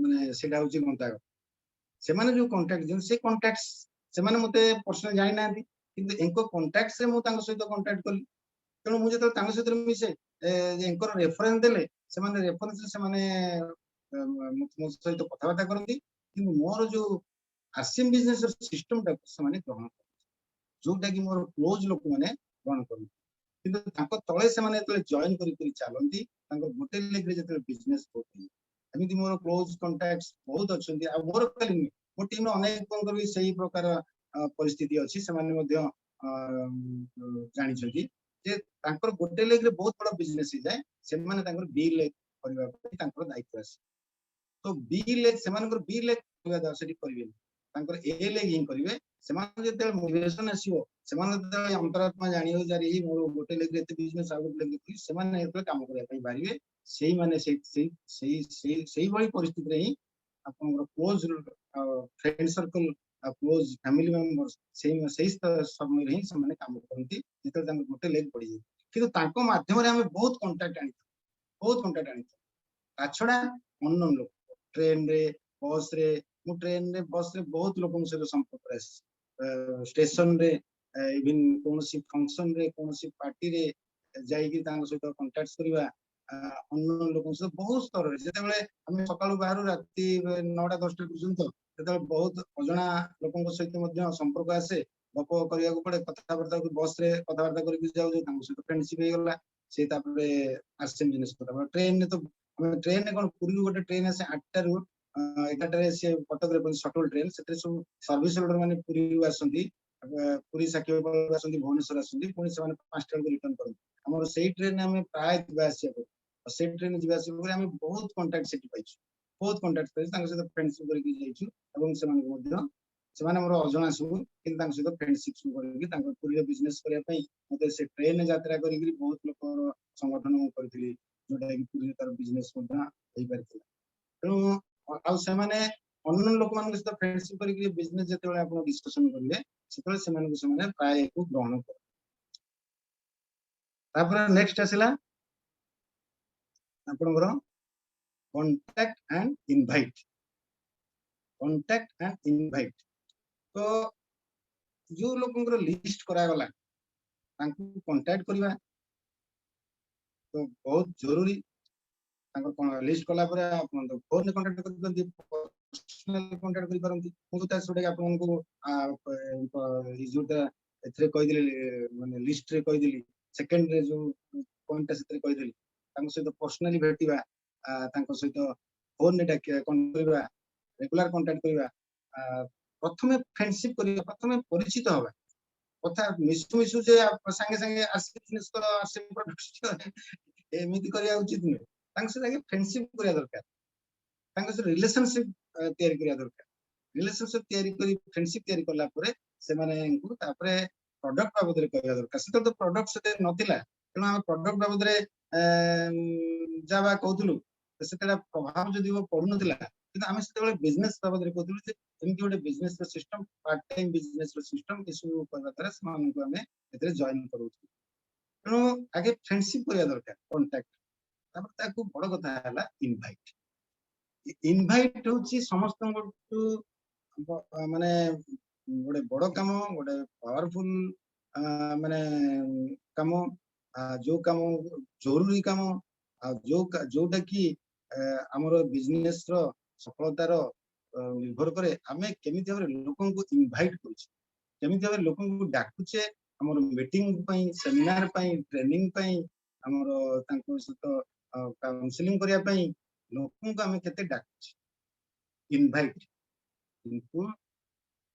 ମାନେ ସେଇଟା ହଉଛି ଗନ୍ତାଘର। ସେମାନେ ଯୋଉ କଣ୍ଟାକ୍ଟ ଦିଅନ୍ତି ସେ କଣ୍ଟାକ୍ଟ ସେମାନେ ମତେ ପର୍ସନାଲି ଜାଣିନାହାନ୍ତି, କିନ୍ତୁ ଏଙ୍କ କଣ୍ଟାକ୍ଟରେ ମୁଁ ତାଙ୍କ ସହିତ କଣ୍ଟାକ୍ଟ କଲି। ତେଣୁ ମୁଁ ଯେତେବେଳେ ତାଙ୍କ ସହିତ ମିଶେ ଏଙ୍କର ରେଫରେନ୍ସ ଦେଲେ ସେମାନେ ମୋ ସହିତ କଥାବାର୍ତ୍ତା କରନ୍ତି। କିନ୍ତୁ ମୋର ଯୋଉ ଆର୍ସିଏମ୍ ବିଜନେସ ସିଷ୍ଟମଟାକୁ ସେମାନେ ଗ୍ରହଣ କରନ୍ତି, ଯୋଉଟା କି ମୋର କ୍ଲୋଜ ଲୋକମାନେ ଗ୍ରହଣ କରନ୍ତି। କିନ୍ତୁ ତାଙ୍କ ତଳେ ସେମାନେ ଯେତେବେଳେ ଜଏନ କରି ଚାଲନ୍ତି, ତାଙ୍କର ଗୋଟେ ଲେଗରେ ଯେତେବେଳେ ବିଜନେସ କରୁଛନ୍ତି, ଏମିତି ମୋର କ୍ଲୋଜ କଣ୍ଟାକ୍ଟ ବହୁତ ଅଛନ୍ତି। ଆଉ ମୋର ଖାଲି ନୁହେଁ, ମୋ ଟିମର ଅନେକଙ୍କର ବି ସେଇ ପ୍ରକାର ପରିସ୍ଥିତି ଅଛି। ସେମାନେ ମଧ୍ୟ ଜାଣିଛନ୍ତି ଯେ ତାଙ୍କର ଗୋଟେ ଲେଗରେ ବହୁତ ବଡ ବିଜନେସ ହେଇଯାଏ, ସେମାନେ ତାଙ୍କର ବି ଲେଗ କରିବା ପାଇଁ ତାଙ୍କର ଦାୟିତ୍ୱ ଆସେ। ତ ସେମାନଙ୍କର ବି ଲେଗ କରିବା ସେଠି କରିବେନି, ତାଙ୍କର ଏ ଲେଗ ହିଁ କରିବେ। ସେମାନେ ଯେତେବେଳେ ମୋଟିଭେସନ ଆସିବ, ସେମାନେ ଯେତେବେଳେ ଅନ୍ତରାତ୍ମା ଜାଣିବ ଯେ ମୋର ଗୋଟେ ଲେଗରେ ଏତେ ବିଜନେସ ଆଉ ଗୋଟେ ଲେଗରେ, ସେମାନେ ଯେତେବେଳେ କାମ କରିବା ପାଇଁ ବାହାରିବେ, ସେଇଭଳି ପରିସ୍ଥିତିରେ ହିଁ ଆପଣଙ୍କର କ୍ଲୋଜ ଫ୍ରେଣ୍ଡ ସର୍କଲ ଆଉ କ୍ଲୋଜ ଫ୍ୟାମିଲି ମେମ୍ବର୍ସ ସେଇ ସମୟରେ ହିଁ ସେମାନେ କାମ କରନ୍ତି, ଯେତେବେଳେ ତାଙ୍କର ଗୋଟେ ଲେଗ ପଡିଯାଏ। କିନ୍ତୁ ତାଙ୍କ ମାଧ୍ୟମରେ ଆମେ ବହୁତ କଣ୍ଟାକ୍ଟ ଆଣିଥାଉ। ତା ଛଡା ଅନ୍ୟ ଲୋକ ଟ୍ରେନରେ ବସରେ ବହୁତ ଲୋକଙ୍କ ସହିତ ସମ୍ପର୍କ ଆସିଛି। ଷ୍ଟେସନରେ ଇଭିନ୍ କୌଣସି ଫଙ୍କସନରେ କୌଣସି ପାର୍ଟିରେ ଯାଇକି ତାଙ୍କ ସହିତ କଣ୍ଟାକ୍ଟ କରିବା, ଅନ୍ୟ ଲୋକଙ୍କ ସହିତ ବହୁତ ସ୍ତରରେ। ଯେତେବେଳେ ଆମେ ସକାଳୁ ବାହାରୁ ରାତି 9ଟା-10ଟା ପର୍ଯ୍ୟନ୍ତ ସେତେବେଳେ ବହୁତ ଅଜଣା ଲୋକଙ୍କ ସହିତ ମଧ୍ୟ ସମ୍ପର୍କ ଆସେ, ଗପ କରିବାକୁ ପଡେ, କଥାବାର୍ତ୍ତା ବସରେ କଥାବାର୍ତ୍ତା କରିକି ଯାଉ, ତାଙ୍କ ସହିତ ଫ୍ରେଣ୍ଡସିପ ହେଇଗଲା। ସେ ତାପରେ ଆର୍ସିଏମ୍ ବିଜନେସ କଥା। ଟ୍ରେନରେ ତ ଆମେ ଟ୍ରେନ ରେ କଣ ପୁରୀରୁ ଗୋଟେ ଟ୍ରେନ ଆସେ 8ଟାରୁ 11ଟାରେ ସେ କଟକରେ ପହଞ୍ଚେ ସଟଲ ଟ୍ରେନ ସେଥିରେ ସବୁ ସର୍ଭିସ ହୋଲ୍ଡର ମାନେ ପୁରୀରୁ ଆସନ୍ତି ପୁରୀ ସାକ୍ଷୀଗୋପାଳ ଆସନ୍ତି ଭୁବନେଶ୍ୱର ଆସନ୍ତି ପୁଣି ସେମାନେ 5ଟା ବେଳକୁ ରିଟର୍ନ କରନ୍ତି ଆମର ସେଇ ଟ୍ରେନରେ ଆମେ ପ୍ରାୟ ଯିବା ଆସିବା କରୁ ଆଉ ସେଇ ଟ୍ରେନ ଯିବା ଆସିବା ପରେ ଆମେ ବହୁତ କଣ୍ଟାକ୍ଟ ସେଠି ପାଇଛୁ ବହୁତ କଣ୍ଟାକ୍ଟ ପାଇଛୁ ତାଙ୍କ ସହିତ ଫ୍ରେଣ୍ଡସିପ କରିକି ଯାଇଛୁ ଏବଂ ସେମାନଙ୍କୁ ମଧ୍ୟ ସେମାନେ ଆମର ଅଜଣା ସବୁ କିନ୍ତୁ ତାଙ୍କ ସହିତ ଫ୍ରେଣ୍ଡସିପ କରିକି ତାଙ୍କ ପୁରୀରେ ବିଜନେସ କରିବା ପାଇଁ ମତେ ସେ ଟ୍ରେନରେ ଯାତ୍ରା କରିକି ବହୁତ ଲୋକର ସଂଗଠନ ମୁଁ କରିଥିଲି ଯୋଉଟା କି ପୁରୀରେ ତାର ବିଜନେସ ମଧ୍ୟ ହେଇପାରିଥିଲା ତେଣୁ ଆଉ ସେମାନେ ଅନ୍ୟ ଲୋକମାନଙ୍କ ସହିତ ଫ୍ରେଣ୍ଡସିପ କରିକି ବିଜନେସ ଯେତେବେଳେ ଆପଣ ଡିସ୍କସନ କରିବେ ସେତେବେଳେ ସେମାନଙ୍କୁ ସେମାନେ ପ୍ରାୟ ଏକୁ ଗ୍ରହଣ କର ତାପରେ ନେକ୍ସଟ ଆସିଲା ଆପଣଙ୍କର କଣ୍ଟାକ୍ଟ ଆଣ୍ଡ ଇନଭାଇଟ ତ ଯୋଉ ଲୋକଙ୍କର ଲିଷ୍ଟ କରାଗଲା ତାଙ୍କୁ କଣ୍ଟାକ୍ଟ କରିବା ତ ବହୁତ ଜରୁରୀ ତାଙ୍କର ଲିଷ୍ଟ କଲା ପରେ ଆପଣ ଫୋନରେ କଣ୍ଟାକ୍ଟ କରିପାରନ୍ତି ପର୍ସନାଲି କଣ୍ଟାକ୍ଟ କରିପାରନ୍ତି ମୁଁ ତ ଯୋଉଟା ଆପଣଙ୍କୁ ଯୋଉଟା ଏଥିରେ କହିଦେଲି ମାନେ ଲିଷ୍ଟରେ କହିଦେଲି ସେକେଣ୍ଡରେ ଯୋଉ ପଏଣ୍ଟଟା ସେଥିରେ କହିଦେଲି ତାଙ୍କ ସହିତ ପର୍ସନାଲି ଭେଟିବା ତାଙ୍କ ସହିତ ଫୋନରେ ଡାକିବା କରିବା ରେଗୁଲାର କଣ୍ଟାକ୍ଟ କରିବା ପ୍ରଥମେ ଫ୍ରେଣ୍ଡସିପ କରିବା ପ୍ରଥମେ ପରିଚିତ ହବା କଥା ମିଶୁ ମିଶୁ ଯେ ସାଙ୍ଗେ ସାଙ୍ଗେ ଆସି ଏମିତି କରିବା ଉଚିତ ନୁହେଁ ତାଙ୍କ ସହିତ ଆଗେ ଫ୍ରେଣ୍ଡସିପ କରିବା ଦରକାର ତାଙ୍କ ସହିତ ରିଲେସନସିପ ତିଆରି କରିବା ଦରକାର ରିଲେସନସିପ ତିଆରି କରି ଫ୍ରେଣ୍ଡସିପ ତିଆରି କଲା ପରେ ସେମାନଙ୍କୁ ତାପରେ ପ୍ରଡକ୍ଟ ବାବଦରେ କହିବା ଦରକାର ସେତେବେଳେ ତ ପ୍ରଡକ୍ଟ ସେତେ ନଥିଲା ତେଣୁ ଆମେ ପ୍ରଡକ୍ଟ ବାବଦରେ ଯାହା କହୁଥିଲୁ ସେତେବେଳେ ପ୍ରଭାବ ଯଦିଓ ପଡୁନଥିଲା କିନ୍ତୁ ଆମେ ସେତେବେଳେ ବିଜନେସ ବାବଦରେ କହୁଥିଲୁ ଯେ ଏମିତି ଗୋଟେ ବିଜନେସ ର ସିଷ୍ଟମ ପାର୍ଟ ଟାଇମ ବିଜନେସ ର ସିଷ୍ଟମ ଏସବୁ କରିବା ଦ୍ୱାରା ସେମାନଙ୍କୁ ଆମେ ଏଥିରେ ଜଏନ କରାଉଥିଲୁ ତେଣୁ ଆଗେ ଫ୍ରେଣ୍ଡସିପ କରିବା ଦରକାର କଣ୍ଟାକ୍ଟ ତାପରେ ତାକୁ ବଡ କଥା ହେଲା ଇନଭାଇଟ ହଉଛି ସମସ୍ତଙ୍କଠୁ ମାନେ ଗୋଟେ ବଡ କାମ ଗୋଟେ ପାୱାରଫୁଲ ମାନେ କାମ ଯୋଉ କାମ ଜରୁରୀ କାମ ଆଉ ଯୋଉଟା କି ଆମର ବିଜନେସ ର ସଫଳତାର ନିର୍ଭର କରେ ଆମେ କେମିତି ଭାବରେ ଲୋକଙ୍କୁ ଇନଭାଇଟ କରୁଛେ କେମିତି ଭାବରେ ଲୋକଙ୍କୁ ଡାକୁଛେ ଆମର ମିଟିଂ ପାଇଁ ସେମିନାର ପାଇଁ ଟ୍ରେନିଂ ପାଇଁ ଆମର ତାଙ୍କ ସହିତ କାଉନସିଲିଂ କରିବା ପାଇଁ ଲୋକଙ୍କୁ ଆମେ କେତେ ଡାକୁଛେ ଇନଭାଇଟ କିନ୍ତୁ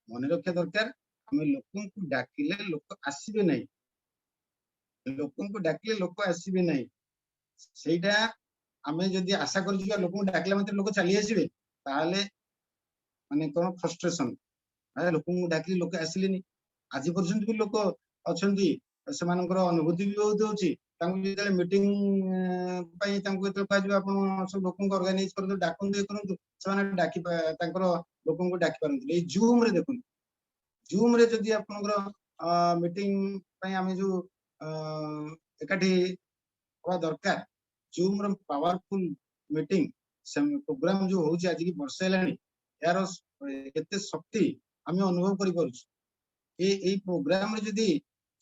ମନେ ରଖିବା ଦରକାର ଆମେ ଲୋକଙ୍କୁ ଡାକିଲେ ଲୋକ ଆସିବେ ନାହିଁ ଲୋକଙ୍କୁ ଡାକିଲେ ଲୋକ ଆସିବେ ନାହିଁ ସେଇଟା ଆମେ ଯଦି ଆଶା କରିଯିବା ଲୋକଙ୍କୁ ଡାକିଲା ମାତ୍ରେ ଲୋକ ଚାଲି ଆସିବେ ତାହେଲେ ମାନେ କଣ ଫ୍ରଷ୍ଟ୍ରେସନ ଲୋକଙ୍କୁ ଡାକିଲେ ଲୋକ ଆସିଲେନି ଆଜି ପର୍ଯ୍ୟନ୍ତ ବି ଲୋକ ଅଛନ୍ତି ସେମାନଙ୍କର ଅନୁଭୂତି ବି ବହୁତ ହଉଛି ତାଙ୍କୁ ଯେତେବେଳେ ମିଟିଂ ପାଇଁ ତାଙ୍କୁ ଯେତେବେଳେ କୁହାଯିବ ଆପଣ ସବୁ ଲୋକଙ୍କୁ ଅର୍ଗାନାଇଜ କରନ୍ତୁ ଡାକନ୍ତୁ ଇଏ କରନ୍ତୁ ସେମାନେ ତାଙ୍କର ଲୋକଙ୍କୁ ଡାକି ପାରନ୍ତି ଏଇ ଜୁମ ରେ ଦେଖନ୍ତୁ ଜୁମ ରେ ଯଦି ଆପଣଙ୍କର ମିଟିଂ ପାଇଁ ଆମେ ଯୋଉ ଏକାଠି ହବା ଦରକାର ଜୁମ ର ପାୱାରଫୁଲ ମିଟିଂ ପ୍ରୋଗ୍ରାମ ଯୋଉ ହଉଛି ଆଜିକି ବର୍ଷେ ହେଲାଣି ଏହାର କେତେ ଶକ୍ତି ଆମେ ଅନୁଭବ କରିପାରୁଛୁ ଏଇ ପ୍ରୋଗ୍ରାମ ରେ ଯଦି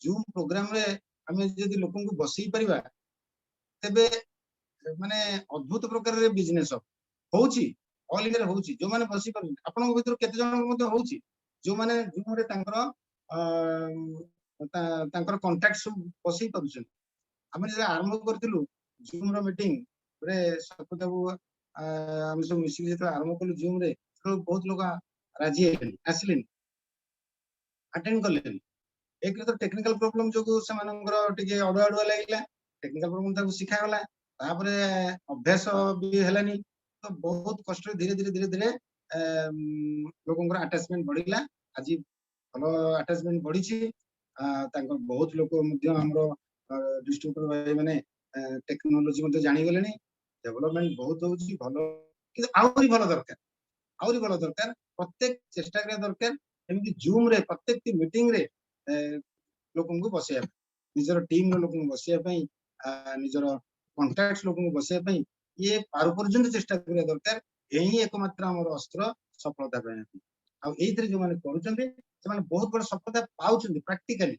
ଜୁମ ପ୍ରୋଗ୍ରାମ ରେ ଆମେ ଯଦି ଲୋକଙ୍କୁ ବସେଇ ପାରିବା ତେବେ ମାନେ ଅଦ୍ଭୁତ ପ୍ରକାରରେ ବିଜନେସ ହଉଛି ଅଲ ଇଣ୍ଡିଆରେ ହଉଛି ଯୋଉମାନେ ବସି ପାରୁଛନ୍ତି ଆପଣଙ୍କ ଭିତରୁ କେତେ ଜଣଙ୍କ ମଧ୍ୟ ହଉଛି ଯୋଉମାନେ ଜୁମରେ ତାଙ୍କର କଣ୍ଟାକ୍ଟ ସବୁ ବସେଇ ପାରୁଛନ୍ତି ଆମେ ଯେତେବେଳେ ଆରମ୍ଭ କରିଥିଲୁ ଜୁମ ର ମିଟିଂ ରେ ସତତାକୁ ଆମେ ସବୁ ମିଶିକି ଯେତେବେଳେ ଆରମ୍ଭ କଲୁ ଜୁମ ରେ ବହୁତ ଲୋକ ରାଜି ହେଲେନି ଆସିଲେନି ଆଟେଣ୍ଡ କଲେନି ଏକରେ ତ ଟେକ୍ନିକାଲ ପ୍ରୋବ୍ଲେମ ଯୋଗୁ ସେମାନଙ୍କର ଟିକେ ଅଡୁଆ ଲାଗିଲା ଟେକ୍ନିକାଲ ପ୍ରୋବ୍ଲେମ ତାକୁ ଶିଖାଗଲା ତାପରେ ଅଭ୍ୟାସ ବି ହେଲାନି ତ ବହୁତ କଷ୍ଟରେ ଧୀରେ ଧୀରେ ଲୋକଙ୍କର ଆଟାଚମେଣ୍ଟ ବଢିଲା ଆଜି ଭଲ ଆଟାଚମେଣ୍ଟ ବଢିଛି ତାଙ୍କର ବହୁତ ଲୋକ ମଧ୍ୟ ଆମର ଡିଷ୍ଟ୍ରିବ୍ୟୁଟର ଭାଇ ମାନେ ଟେକ୍ନୋଲୋଜି ମଧ୍ୟ ଜାଣିଗଲେଣି ଡେଭଲପମେଣ୍ଟ ବହୁତ ହଉଛି ଭଲ କିନ୍ତୁ ଆହୁରି ଭଲ ଦରକାର ପ୍ରତ୍ୟେକ ଚେଷ୍ଟା କରିବା ଦରକାର ଏମିତି ଜୁମ ରେ ପ୍ରତ୍ୟେକଟି ମିଟିଂ ରେ ଲୋକଙ୍କୁ ବସେଇବା ପାଇଁ ନିଜର ଟିମ ର ଲୋକଙ୍କୁ ବସେଇବା ପାଇଁ ନିଜର କଣ୍ଟାକ୍ଟ ଲୋକଙ୍କୁ ବସେଇବା ପାଇଁ ଇଏ ପାରୁ ପର୍ଯ୍ୟନ୍ତ ଚେଷ୍ଟା କରିବା ଦରକାର ଏହି ଏକମାତ୍ର ଆମର ଅସ୍ତ୍ର ସଫଳତା ପାଇଁ ଆଉ ଏଇଥିରେ ଯୋଉମାନେ କରୁଛନ୍ତି ସେମାନେ ବହୁତ ବଡ ସଫଳତା ପାଉଛନ୍ତି ପ୍ରାକ୍ଟିକାଲି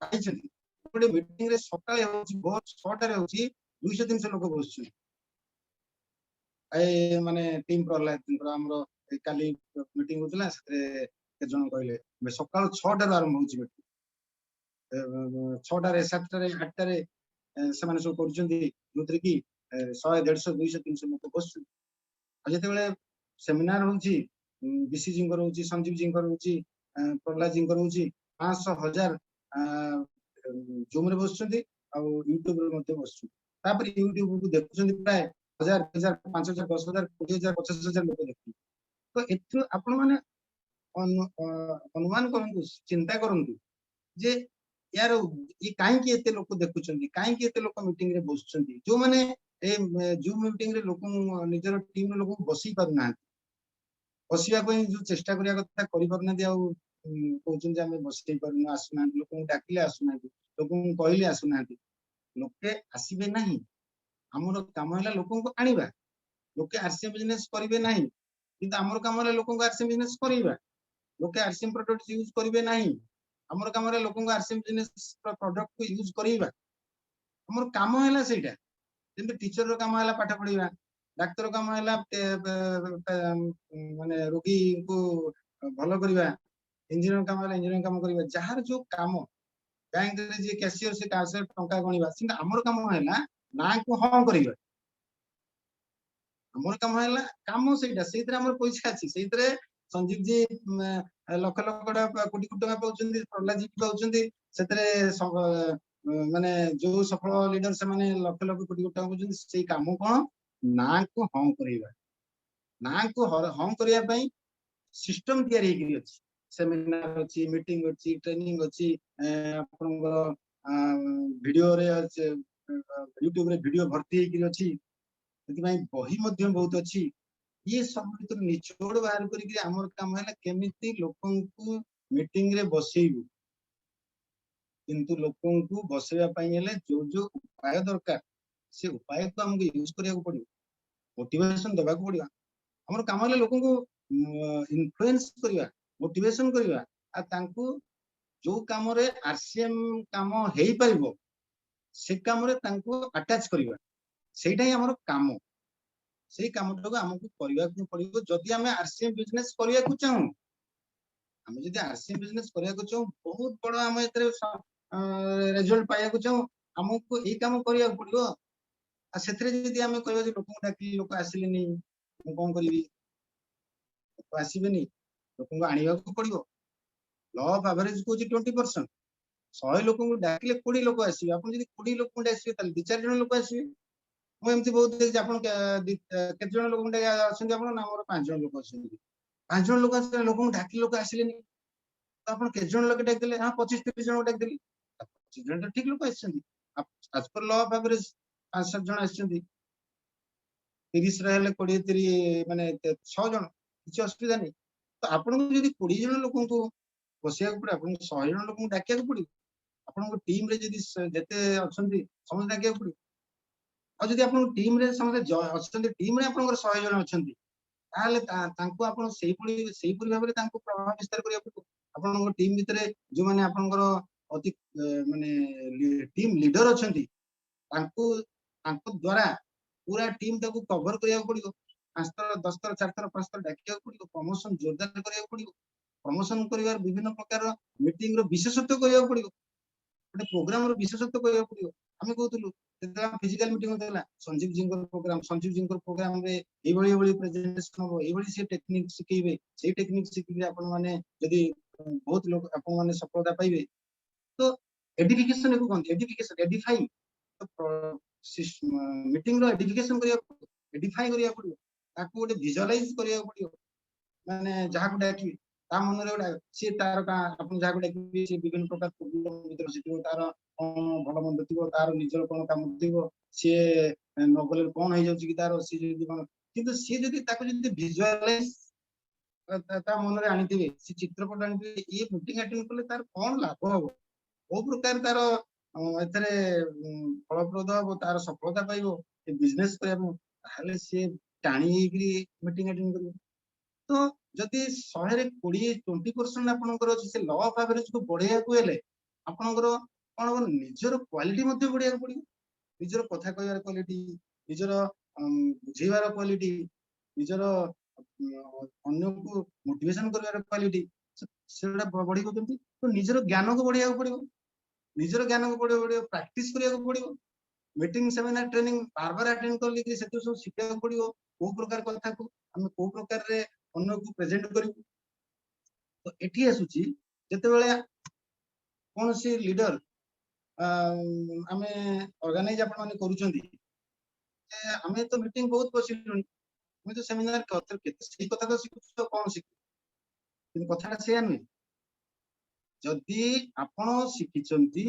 ପାଇଛନ୍ତି ଗୋଟେ ମିଟିଂ ରେ ସକାଳେ ହଉଛି ଭୋର 6ଟାରେ ହଉଛି 200-300 ଲୋକ ବସୁଛନ୍ତି ମାନେ ଟିମ୍ ପ୍ରହ୍ଲାଦଙ୍କର ଆମର କାଲି ମିଟିଂ ହଉଥିଲା ସେଥିରେ କେତେ ଜଣ କହିଲେ ସକାଳ 6ଟାରୁ ଆରମ୍ଭ ହଉଛି ମିଟିଂ 6ଟାରେ 7ଟାରେ 8ଟାରେ ସେମାନେ ସବୁ କରୁଛନ୍ତି ଯୋଉଥିରେ କି 100 150 200 300 लोक बसुଛନ୍ତି ଆଉ ଯେତେବେଳେ ସେମିନାର ହଉଛି ବିସି ଜିଙ୍କର ହଉଛି ସଞ୍ଜୀବ ଜିଙ୍କର ହଉଛି ପ୍ରହ୍ଲାଦ ଜିଙ୍କର ହଉଛି 500 1000 ଜୁମ ରେ ବସୁଛନ୍ତି ଆଉ ୟୁଟ୍ୟୁବ ରେ ମଧ୍ୟ ବସୁଛନ୍ତି ତାପରେ ୟୁଟ୍ୟୁବ କୁ ଦେଖୁଛନ୍ତି ପ୍ରାୟ 1000 2000 5000 10000 20000 50000 ଲୋକ ଦେଖୁଛନ୍ତି ତ ଏଥିରୁ ଆପଣ ମାନେ ଅନୁମାନ କରନ୍ତୁ ଚିନ୍ତା କରନ୍ତୁ ଯେ यार ये कहीं एते लोक देखुଛନ୍ତି कहीं एते लोक मीटिंग रे बसुଛନ୍ତି जो माने ए जूम मीटिंग रे लोक निजर टीम रे लोक बसी पारु ना बसिया पई जो चेष्टा करिया कथा करि परना दि आ कहउछन जे हम बसई पारु ना आसु ना लोक डाकिले आसु ना लोक कहले आसु ना लोके आसीबे नाही हमर काम हैला लोक को आनिबा लोके आरसीएम बिजनेस करिवे नाही किंतु हमर काम हैला लोक को आरसीएम बिजनेस करिबा लोके आरसीएम प्रोडक्ट यूज करिवे नाही हमर काम रे लोक को आरसीएम बिजनेस प्रोडक्ट को यूज करिबा हमर काम हैला सेटा जेंति टीचर रो काम हैला पाठ पढिबा डाक्टर काम हैला माने रोगी को भलो करिबा इंजीनियर काम हैला इंजीनियर काम करिबा जहार जो काम बैंक रे जे कैशियर से कासे टंका गणिबा सिंदा हमर काम हैला ना को हां करिबा हमर काम हैला काम सेटा सेइतरे हमर पैसा अछि सेइतरे संजीव जी लक्ष लक्ष कोटी कोटी टका पाउछन्ती प्रहलाद जी पाउछन्ती सेतरे माने जो सफल लीडर से माने लक्ष लक्ष कोटी कोटी टका पाउछन्ती सेई काम कोन ना को हां करिबा ना को हां करिया पई सिस्टम तयारी हेकि अछि सेमिनार अछि मीटिंग अछि ट्रेनिंग अछि आपनकर वीडियो रे यूट्यूब रे वीडियो भर्ती हेकि अछि सेति पई बही मध्य बहुत अछि ये सब भीतर निचोड़ बाहर करी हमर काम है केमिति लोकन को मीटिंग रे बसेइबु किंतु लोकन को बसेवा पई हेले जो जो उपाय दरकार से उपाय को हमको यूज करिया को पड़ियो मोटिवेशन देबा को पड़ियो हमर काम है लोकन को इन्फ्लुएंस करिया मोटिवेशन करिया आ तांको जो काम रे आरसीएम काम हेई परिबो से काम रे तांको अटैच करिया सेटा ही हमर काम से काम को हमको करबा को पड़िबो जदि हमें आरसीएम बिजनेस करिया को चाहू हम जदि आरसीएम बिजनेस करिया को चाहू बहुत बड़ हम एतरे रिजल्ट पाया को चाहू हमको ए काम करिया को पड़िबो आ सेतरे जदि हमें कहबा जे लोक डाकी लोक आसिले नहीं हम कोन करबी लोक आसीबे नहीं लोक को आनिबा को पड़िबो लॉ ऑफ एवरेज को 20% 100 लोक को डाकिले 20 लोक आसीबे अपन जदि 20 लोक को आसीबे ताले 2-4 जन लोक आसीबे मु एमती बहुत देखि आपण केते जन लोक मुंडे आछन आपण ना मोर 5 जन लोक आछन 5 जन लोक आछन लोक ढाकी लोक आसिले नि तो आपण केते जन लोक डाक देले हां 25-30 जन डाक देली 25 जन तो ठीक लोक आछन आज पर लॉ ऑफ एवरेज 5-7 जन आछन 30 रहले 20-30 माने 6 जन किछ असुविधा नहीं तो आपण को जदी 20 जन लोक को बसिया को पड़े आपण 100 जन लोक को डाकिया को पड़ी आपण को टीम रे जदी जते अछन समझ डाकिया को पड़ी और जदि आपन टीम रे समझे अछन टीम रे आपन 100 जन अछन ताले तांको आपन सेही पुरी भाबरे तांको प्रभाव विस्तार करिया पड़ो आपन टीम भितरे जो माने आपनकर अति माने टीम लीडर अछन तांको द्वारा पूरा टीम ताको कवर करिया पड़ियो 5 थर 10 थर 4 थर 5 थर डाकिया पड़ियो प्रमोशन जोरदार करिया पड़ियो प्रमोशन करिवार विभिन्न प्रकार मीटिंग रो विशेषत्व करिया पड़ियो गोटे प्रोग्राम रो विशेषत्व करिया पड़ियो हमें कहतलु फिजिकल मीटिंग होतला संजीव जिंकर प्रोग्राम रे एबळी प्रेजेंटेशन हो एबळी से टेक्निक सिखेबे से टेक्निक सिखिबे आपण माने यदि बहुत लोग आपण माने सफलता पाइबे तो एडिफिकेशन को कोन एडिफिकेशन एडिफाई तो मीटिंग रो एडिफिकेशन करिया एडिफाई करिया पड़ियो ताको गोटे विजुअलाइज करिया पड़ियो माने जहा को डाकी ता मन रे गोटे से तार का आपण जहा को डाकी से विभिन्न प्रकार प्रोग्राम भीतर सिखिबो तार भल मंद थिबो तार निजर कोन काम थिबो से नगले कोन हो जाउची कि तार से जदी कोन किंतु से जदी ताको जदी विजुअलाइज ता मन रे आनी थिबे से चित्रपट आनी थिबे ये मीटिंग अटेंड करले तार कोन लाभ हो ओ प्रकार तार एतरे फलप्रद हो तार सफलता पाइबो ए बिजनेस करबो ताले से टाणी हेकरी मीटिंग अटेंड करबो तो जदि 100 रे 20% आपनकर अछि से लॉ ऑफ एवरेज को बढ़ेया को हेले आपनकर कोन निजर क्वालिटी मध्ये बढ़ेया पड़ियो निजर कथा कहयार क्वालिटी निजर बुझेवार क्वालिटी निजर अन्य को मोटिवेशन करवार क्वालिटी सेडा बढ़ी को तो निजर ज्ञान को बढ़ेया पड़ियो निजर ज्ञान को बढ़ियो प्रैक्टिस करिया को पड़ियो मीटिंग सेमिनार ट्रेनिंग बार बार अटेंड करले कि सेतु सब शिखा पड़ियो को प्रकार कथा को हम को प्रकार रे अन्य को प्रेजेंट करिवो। तो एठी आसुची जते बेले कोन से लीडर आमे ऑर्गेनाइज आपण माने करूछंती आमे तो मीटिंग बहुत बसिलुनी मैं तो सेमिनार केते सही कथा तो शिखुछ कोन शिख किन कथाटा से आनु जदी आपण शिखिचंती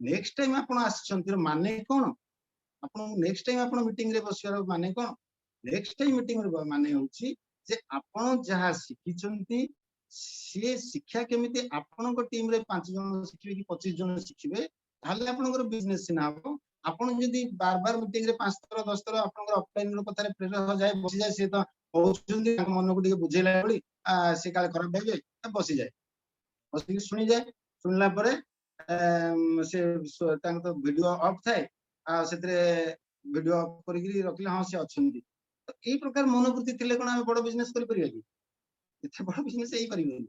नेक्स्ट टाइम आपण आछंती माने कोन आपण नेक्स्ट टाइम आपण मीटिंग रे बसियार माने कोन नेक्स्ट टाइम मीटिंग रे माने होची जे आपण जहा शिखिचंती से शिक्षा केमिति आपण को टीम रे 5 जन शिखिबे कि 25 जन शिखिबे ताले आपण बिजनेस सिना हो आपण जदी बार बार मीटिंग रे 5 थर 10 थर आपण ऑफलाइन रो कथा रे प्रेशर हो जाए बसी जाए से तो होउचंदी मन को ଟିକେ बुझेला बळी से काले खराब भाइबे बसी जाए बसी सुनी जाए सुनला परे से तांग तो वीडियो ऑफ थाए सेतरे वीडियो ऑफ करिगिरी रखले हां से अछंदी तो एई प्रकार मनोवृत्ति थिले कोन हम बड़ बिजनेस करि परिया कि एथे बड़ बिजनेस एई परिबेनी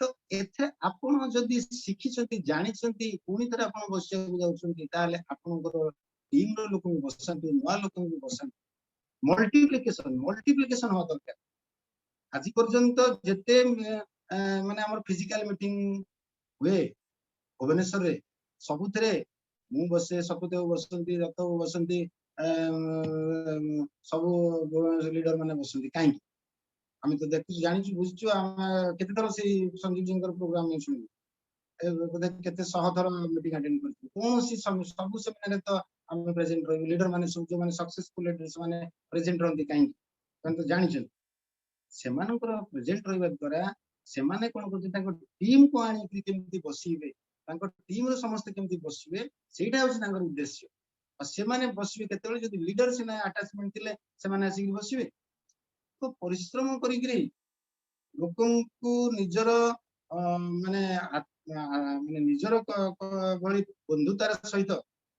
तो एथे आपण जदी शिखिचंती जानिचंती पुनी तरह आपण बसिया जाउचंती ताले आपनकर टीम रो लोक बसंती नवा लोक बसंती मल्टीप्लिकेशन हो दरकार आज पर्यंत जते माने हमर फिजिकल मीटिंग हुए भुवनेश्वर रे सबुथरे मु बसे सपुदेव बसंती रतव बसंती सब लीडर माने बसंती काई हम तो देखु जानि बुझछु हम केते तरह से संजीव जी प्रोग्राम में सुनि केते सह थर मीटिंग अटेंड करछु कोन सी सब सेमिनार तो हम प्रेजेंट रही लीडर माने सब जो माने सक्सेसफुल लीडर्स माने प्रेजेंट रहंती काई तो जानि छन से मानकर प्रेजेंट रहबा द्वारा से माने कोन करछि ताको टीम को आनी केमति बसिबे ताको टीम रो समस्त केमति बसिबे सेटा होछि ताकर उद्देश्य आ से माने बसिबे केतेबेले जदी लीडर से ना अटैचमेंट थिले से माने आसी बसिबे तो परिश्रम करिगिरी लोकन को निजर माने माने निजर भली बंधुतार सहित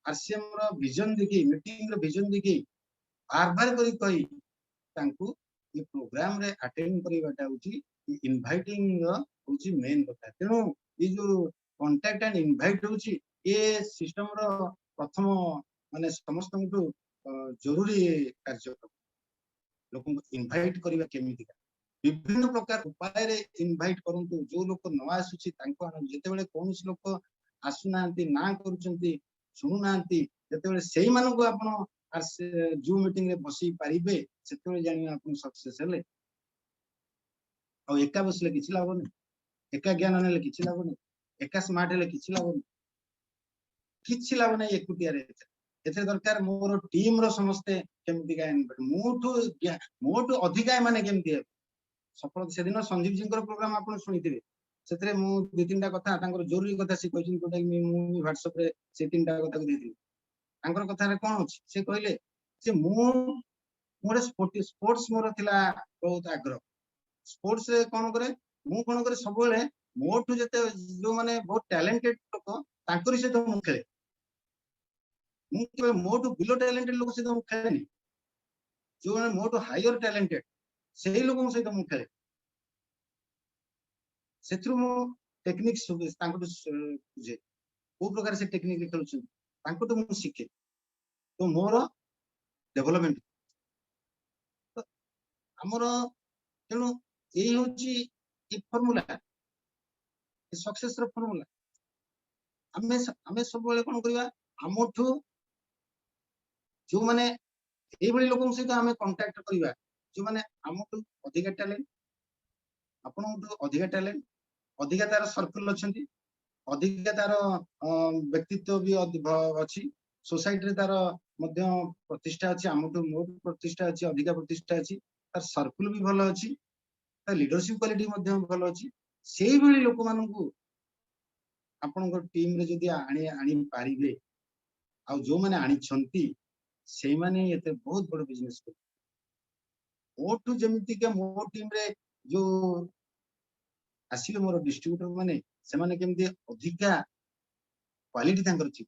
आरसीएम रो विजन देखि मीटिंग रो विजन देखि बार बार करी कही तांकू ये प्रोग्राम रे अटेंड करिवाटा होची इनवाइटिंग होची मेन कथा तेनो ये जो कांटेक्ट एंड इनवाइट होची ये सिस्टम रो प्रथम माने समस्त जरूरी कार्यक्रम लोक इनवाइट करिवा केमिति विभिन्न प्रकार उपाय रे इनवाइट करंतु जो लोक न आसुची तांको आन जते बेले कोनस लोक आसुनांती ना करूचंती सुनुनांती जते बेले सेही मानको को आपण जूम मीटिंग रे बसी पारिबे सेते बेले जानि आपण सक्सेस हेले आ एका बसले किछि लाभ नै एका ज्ञान नेले किछि लाभ नै एका स्मार्ट हेले किछि लाभ नै एकुटिया रे एथे दरकार मोर टीम रो समस्ते केमति का मोठु अधिका माने केमति सफल से दिन संजीव जी प्रोग्राम आपण सुनिथिबे सेतरे मु दु तीनटा कथा तांकर जरूरी कथा से कहिन कोटा मु WhatsApp रे से तीनटा कथा देथि तांकर कथा रे कोन अछि से कहले से मु मोर स्पोर्ट्स मोर थिला बहुत आग्रह स्पोर्ट्स रे कोन करे सब बेले मोठु जते जो माने बहुत टैलेंटेड लोक तांकर से तो मु खेले मु मोठु बिलो टैलेंटेड लोक से तो मु खेलेनी जो माने मोठु हायर टैलेंटेड सेही लोक से तो मु खेले सेथरु मु टेक्निक तांको जे को प्रकार से टेक्निक खेलुछ तांको तो मु सिखे तो मोर डेवलपमेंट तो हमर तेनु एही होची ई फार्मूला ई सक्सेस रो फार्मूला हमें सब बेले कोन करिवा हमठु जो माने एही बळी लोकन से हमें कांटेक्ट करिवा जो माने हमठु अधिक टैलेंट आपनठु अधिक टैलेंट अधिक तार सर्कल अछंती अधिक तार व्यक्तित्व भी अछि सोसाइटी रे तार मध्य प्रतिष्ठा अछि हमठु मोर प्रतिष्ठा अछि अधिक प्रतिष्ठा अछि तार सर्कल भी भलो अछि तार लीडरशिप क्वालिटी मध्य भलो अछि सेही बळी लोक मानकू आपनकर टीम रे जदी आनी पारिबे आ जो माने आनी छंती सेही माने एते बहुत बड़ बिजनेस कर ओटू जेमिति के मो टीम रे जो आसीबे मोर डिस्ट्रीब्यूटर माने से माने केमति अधिका क्वालिटी तांकर छि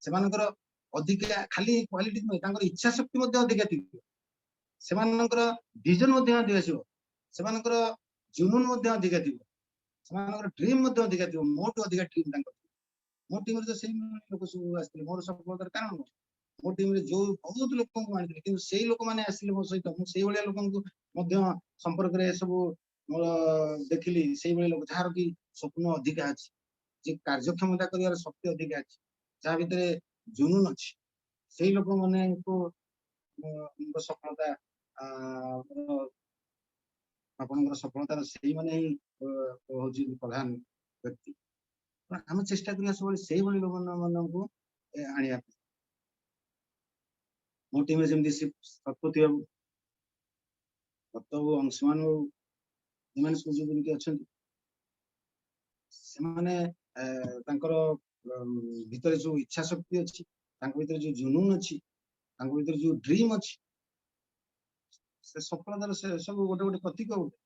से मानकर अधिका खाली क्वालिटी नै तांकर इच्छा शक्ति मध्ये अधिका थिबो से मानकर विजन मध्ये अधिका छिबो से मानकर जुनून मध्ये अधिका थिबो से मानकर ड्रीम मध्ये अधिका थिबो मोटू अधिका ड्रीम तांकर ମୋ ଟିମରେ ତ ସେଇ ଲୋକ ସବୁ ଆସିଥିଲେ। ମୋର ସଫଳତାର କାରଣ କଣ? ମୋ ଟିମରେ ଯୋଉ ବହୁତ ଲୋକଙ୍କୁ ଆଣିଥିଲେ କିନ୍ତୁ ସେଇ ଲୋକମାନେ ଆସିଲେ ମୋ ସହିତ, ମୁଁ ସେଇଭଳିଆ ଲୋକଙ୍କୁ ମଧ୍ୟ ସମ୍ପର୍କରେ ସବୁ ମୋର ଦେଖିଲି। ସେଇଭଳି ଲୋକ ଯାହାର କି ସ୍ୱପ୍ନ ଅଧିକା ଅଛି, ଯେ କାର୍ଯ୍ୟକ୍ଷମତା କରିବାର ଶକ୍ତି ଅଧିକା ଅଛି, ଯାହା ଭିତରେ ଜୁନୁନ ଅଛି, ସେଇ ଲୋକମାନଙ୍କୁ ସଫଳତା ଆପଣଙ୍କର ସଫଳତାର ସେଇମାନେ ହିଁ ହଉଛି ପ୍ରଧାନ ବ୍ୟକ୍ତି। ଆମେ ଚେଷ୍ଟା କରିବା ସବୁବେଳେ ସେଇଭଳି ଲୋକମାନଙ୍କୁ ଆଣିବା ପାଇଁ। ମୋ ଟିମରେ ଯେମିତି ଶତପତି ବାବୁ, ଦତ୍ତ ବାବୁ, ଅଂଶୁମାନ ବାବୁ, ଏମାନେ ସବୁ ଯେମିତି ଅଛନ୍ତି, ସେମାନେ ତାଙ୍କର ଭିତରେ ଯୋଉ ଇଚ୍ଛା ଶକ୍ତି ଅଛି, ତାଙ୍କ ଭିତରେ ଯୋଉ ଜୁନୁନ ଅଛି, ତାଙ୍କ ଭିତରେ ଯୋଉ ଡ୍ରିମ ଅଛି, ସେ ସଫଳତାର ସେ ସବୁ ଗୋଟେ ଗୋଟେ ପ୍ରତୀକ। ଗୋଟେ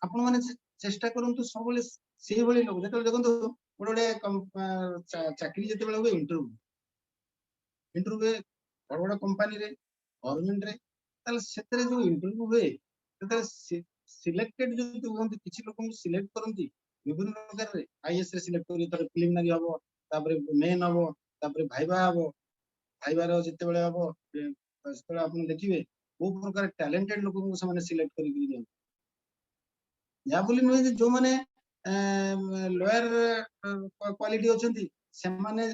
ଆପଣ ମାନେ ଚେଷ୍ଟା କରନ୍ତୁ ସବୁବେଳେ ସେଇଭଳି ଲୋକ। ଯେତେବେଳେ ଦେଖନ୍ତୁ ଗୋଟେ ଚାକିରି ଯେତେବେଳେ ହୁଏ, ଇଣ୍ଟରଭ୍ୟୁ ବଡ ବଡ କମ୍ପାନୀରେ, ଗଭର୍ଣ୍ଣମେଣ୍ଟରେ, ତାହେଲେ ସେଥିରେ ଯୋଉ ଇଣ୍ଟରଭ୍ୟୁ ହୁଏ, ସେତେବେଳେ ସିଲେକ୍ଟେଡ ଯୋଉ ହୁଅନ୍ତି, କିଛି ଲୋକଙ୍କୁ ସିଲେକ୍ଟ କରନ୍ତି ବିଭିନ୍ନ ପ୍ରକାରରେ। IAS ରେ ସିଲେକ୍ଟ କରି ଥରେ ପ୍ରିଲିମିନାରୀ ହବ, ତାପରେ ମେନ୍ ହବ, ତାପରେ ଭାଇଭା ହବ। ଭାଇବାର ଯେତେବେଳେ ହବ, ସେତେବେଳେ ଆପଣ ଦେଖିବେ କୋଉ ପ୍ରକାର ଟ୍ୟାଲେଣ୍ଟେଡ ଲୋକଙ୍କୁ ସେମାନେ ସିଲେକ୍ଟ କରିକି ଦିଅନ୍ତି। ଯାହା ବୋଲି ନୁହେଁ ଯେ ଯୋଉମାନେ ଲୋୟର କ୍ୱାଲିଟି ଅଛନ୍ତି ସେମାନେ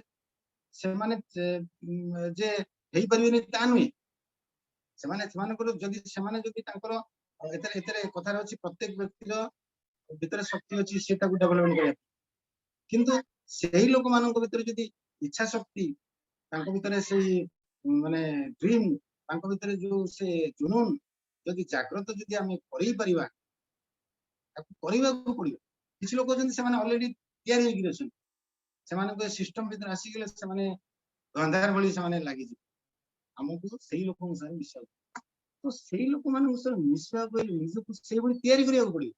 ଯେ ହେଇପାରିବେନି ତା ନୁହେଁ। ସେମାନଙ୍କର ଯଦି ତାଙ୍କର ଏଥିରେ କଥାରେ ଅଛି, ପ୍ରତ୍ୟେକ ବ୍ୟକ୍ତିର ଭିତରେ ଶକ୍ତି ଅଛି, ସେ ତାକୁ ଡେଭଲପମେଣ୍ଟ କରିବା। କିନ୍ତୁ ସେଇ ଲୋକମାନଙ୍କ ଭିତରେ ଯଦି ଇଚ୍ଛା ଶକ୍ତି, ତାଙ୍କ ଭିତରେ ସେଇ ମାନେ ଡ୍ରିମ, ତାଙ୍କ ଭିତରେ ଯୋଉ ସେ ଜୁନୁନ ଯଦି ଜାଗ୍ରତ ଯଦି ଆମେ କରିପାରିବା, ତାକୁ କରିବାକୁ ପଡିବ। କିଛି ଲୋକ ଅଛନ୍ତି ସେମାନେ ଅଲରେଡି ତିଆରି ହେଇକି ଅଛନ୍ତି, ସେମାନଙ୍କ ସିଷ୍ଟମ ଭିତରେ ଆସିଗଲେ ସେମାନେ ଗନ୍ଧାର ଭଳି ସେମାନେ ଲାଗିଯିବେ। ଆମକୁ ସେଇ ଲୋକଙ୍କ ସାଙ୍ଗେ ମିଶିବାକୁ, ତ ସେଇ ଲୋକମାନଙ୍କ ସହ ମିଶିବାକୁ ହେଲେ ନିଜକୁ ସେଇଭଳି ତିଆରି କରିବାକୁ ପଡିବ।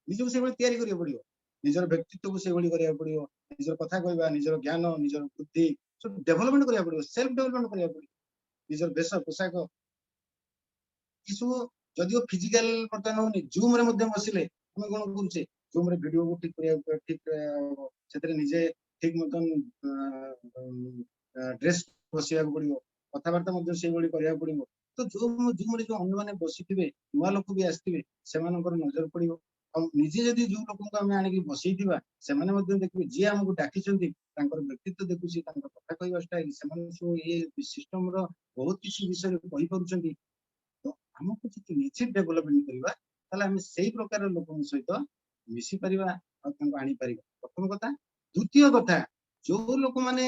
ନିଜକୁ ସେଇଭଳି ତିଆରି କରିବାକୁ ପଡିବ, ନିଜର ବ୍ୟକ୍ତିତ୍ୱକୁ ସେଇଭଳି କରିବାକୁ ପଡିବ, ନିଜର କଥା କହିବା, ନିଜର ଜ୍ଞାନ, ନିଜର ବୁଦ୍ଧି ସବୁ ଡେଭଲପମେଣ୍ଟ କରିବାକୁ ପଡିବ, ସେଲ୍ଫ ଡେଭଲପମେଣ୍ଟ କରିବାକୁ ପଡିବ। ନିଜର ବେଶ ପୋଷାକ ଏସବୁ ଯଦିଓ ଫିଜିକାଲ ବର୍ତ୍ତମାନ ହଉନି, ଜୁମ ରେ ମଧ୍ୟ ବସିଲେ ଆମେ କଣ କରୁଛେ, ଜୁମ ରେ ଭିଡିଓକୁ ଠିକ କରିବାକୁ, ଠିକ ସେଥିରେ ନିଜେ ଠିକ ମତନ ଡ୍ରେସ ବସିବାକୁ ପଡିବ, କଥାବାର୍ତ୍ତା ମଧ୍ୟ ସେଇଭଳି କରିବାକୁ ପଡିବ। ତ ଜୁମରେ ଯୋଉ ଅନ୍ୟମାନେ ବସିଥିବେ, ନୂଆ ଲୋକ ବି ଆସିଥିବେ, ସେମାନଙ୍କର ନଜର ପଡିବ। ଆଉ ନିଜେ ଯଦି ଯୋଉ ଲୋକଙ୍କୁ ଆମେ ଆଣିକି ବସେଇଥିବା, ସେମାନେ ମଧ୍ୟ ଦେଖିବେ, ଯିଏ ଆମକୁ ଡାକିଛନ୍ତି ତାଙ୍କର ବ୍ୟକ୍ତିତ୍ୱ ଦେଖୁଛି, ତାଙ୍କର କଥା କହିବା ଷ୍ଟାଇଲ, ସେମାନେ ସବୁ ଏ ସିଷ୍ଟମର ବହୁତ କିଛି ବିଷୟରେ କହିପାରୁଛନ୍ତି। ତ ଆମକୁ ଯଦି ନିଜେ ଡେଭଲପମେଣ୍ଟ କରିବା, ତାହେଲେ ଆମେ ସେଇ ପ୍ରକାର ଲୋକଙ୍କ ସହିତ ମିଶି ପାରିବା ଆଉ ତାଙ୍କୁ ଆଣିପାରିବା, ପ୍ରଥମ କଥା। ଦ୍ୱିତୀୟ କଥା, ଯୋଉ ଲୋକମାନେ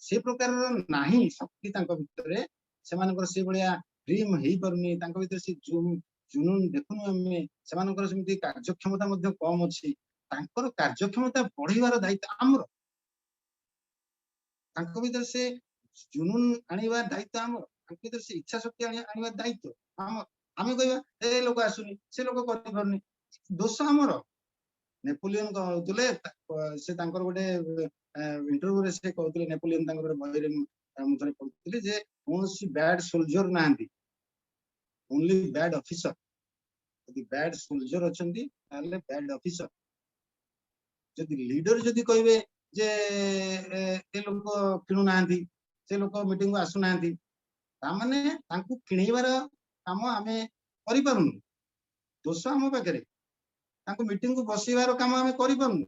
ସେ ପ୍ରକାରର ନାହିଁ ଶକ୍ତି ତାଙ୍କ ଭିତରେ, ସେମାନଙ୍କର ସେଇଭଳିଆ ଡ୍ରିମ ହେଇପାରୁନି, ତାଙ୍କ ଭିତରେ ସେ ଜୁନୁନ ଦେଖୁନୁ ଆମେ, ସେମାନଙ୍କର ସେମିତି କାର୍ଯ୍ୟକ୍ଷମତା ମଧ୍ୟ କମ ଅଛି, ତାଙ୍କର କାର୍ଯ୍ୟକ୍ଷମତା ବଢେଇବାର ଦାୟିତ୍ୱ ଆମର। ତାଙ୍କ ଭିତରେ ସେ ଜୁନୁନ ଆଣିବା ଦାୟିତ୍ୱ ଆମର, ତାଙ୍କ ଭିତରେ ସେ ଇଚ୍ଛା ଶକ୍ତି ଆଣିବା ଦାୟିତ୍ୱ ଆମର। ଆମେ କହିବା ଏ ଲୋକ ଆସୁନି, ସେ ଲୋକ କରିପାରୁନି, ଦୋଷ ଆମର। ନେପୋଲିୟନ କହୁଥିଲେ, ସେ ତାଙ୍କର ଗୋଟେ ଇଣ୍ଟରଭ୍ୟୁରେ ସେ କହୁଥିଲେ, ନେପୋଲିୟନ ତାଙ୍କର ଗୋଟେ ବହିରେ ମୁଁ ଥରେ ପଢୁଥିଲି ଯେ କୌଣସି ବ୍ୟାଡ ସୋଲଜର ନାହାନ୍ତି, ଓନ୍ଲି ବ୍ୟାଡ ଅଫିସର। ଯଦି ବ୍ୟାଡ ସୋଲଜର ଅଛନ୍ତି ତାହେଲେ ବ୍ୟାଡ ଅଫିସର। ଯଦି ଲିଡର ଯଦି କହିବେ ଯେ ଏ ଲୋକ କିଣୁନାହାନ୍ତି, ସେ ଲୋକ ମିଟିଂକୁ ଆସୁନାହାନ୍ତି, ତାମାନେ ତାଙ୍କୁ କିଣେଇବାର କାମ ଆମେ କରିପାରୁନୁ, ଦୋଷ ଆମ ପାଖରେ। ତାଙ୍କୁ ମିଟିଂକୁ ବସେଇବାର କାମ ଆମେ କରିପାରୁନୁ,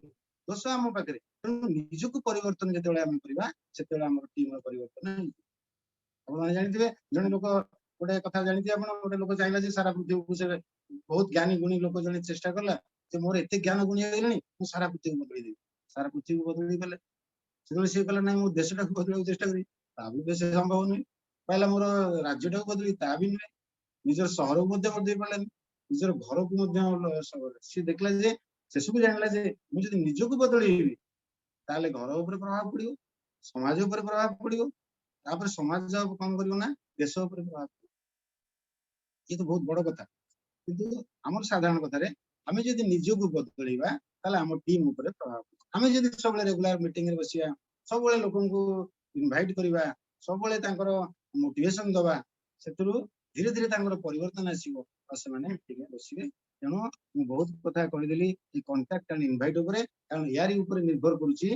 ଦୋଷ ଆମ ପାଖରେ। ତେଣୁ ନିଜକୁ ପରିବର୍ତ୍ତନ ଯେତେବେଳେ ଆମେ କରିବା, ସେତେବେଳେ ଆମର ଟିମର ପରିବର୍ତ୍ତନ ହେଇଯିବ। ଆପଣମାନେ ଜାଣିଥିବେ, ଜଣେ ଲୋକ ଗୋଟେ କଥା ଜାଣିଥିବେ ଆପଣ, ଗୋଟେ ଲୋକ ଚାହିଁଲା ଯେ ସାରା ପୃଥିବୀକୁ, ସେ ବହୁତ ଜ୍ଞାନୀ ଗୁଣୀ ଲୋକ ଜଣେ ଚେଷ୍ଟା କଲା ଯେ ମୋର ଏତେ ଜ୍ଞାନ ଗୁଣୀ ହେଇଗଲାଣି, ମୁଁ ସାରା ପୃଥିବୀକୁ ବଦଳେଇ ଦେବି। ସାରା ପୃଥିବୀକୁ ବଦଳେଇ ଦେଲେ, ସେତେବେଳେ ସିଏ କହିଲା ନାଇଁ ମୁଁ ଦେଶଟାକୁ ବଦଳେଇବାକୁ ଚେଷ୍ଟା କରିବି, ତା ବି ବେଶୀ ସମ୍ଭବ ନୁହେଁ। କହିଲା ମୋର ରାଜ୍ୟଟାକୁ ବଦଳେଇ, ତା ବି ନୁହେଁ। ନିଜର ସହରକୁ ମଧ୍ୟ ବଦଳେଇ ପାରିଲାନି, ନିଜର ଘରକୁ ମଧ୍ୟ। ସିଏ ଦେଖିଲା ଯେ, ଶେଷକୁ ଜାଣିଲା ଯେ ମୁଁ ଯଦି ନିଜକୁ ବଦଳେଇବି, ତାହେଲେ ଘର ଉପରେ ପ୍ରଭାବ ପଡିବ, ସମାଜ ଉପରେ ପ୍ରଭାବ ପଡିବ, ତାପରେ ସମାଜ କଣ କରିବ ନା ଦେଶ ଉପରେ ପ୍ରଭାବ ପଡିବ। ଇଏ ତ ବହୁତ ବଡ କଥା। କିନ୍ତୁ ଆମର ସାଧାରଣ କଥାରେ ଆମେ ଯଦି ନିଜକୁ ବଦଳେଇବା, ତାହେଲେ ଆମ ଟିମ୍ ଉପରେ ପ୍ରଭାବ ପଡିବ। ଆମେ ଯଦି ସବୁବେଳେ ରେଗୁଲାର ମିଟିଂରେ ବସିବା, ସବୁବେଳେ ଲୋକଙ୍କୁ ଇନଭାଇଟ କରିବା, ସବୁବେଳେ ତାଙ୍କର ମୋଟିଭେସନ ଦବା, ସେଥିରୁ ଧୀରେ ଧୀରେ ତାଙ୍କର ପରିବର୍ତ୍ତନ ଆସିବ ଆଉ ସେମାନେ ମିଟିଂରେ ବସିବେ, ତେଣୁ ମୁଁ ବହୁତ କଥା କହିଦେଲି ଏ କଣ୍ଟାକ୍ଟ ଆଣ୍ଡ ଇନଭାଇଟ୍ ଉପରେ, କାରଣ ୟାରି ଉପରେ ନିର୍ଭର କରୁଛି,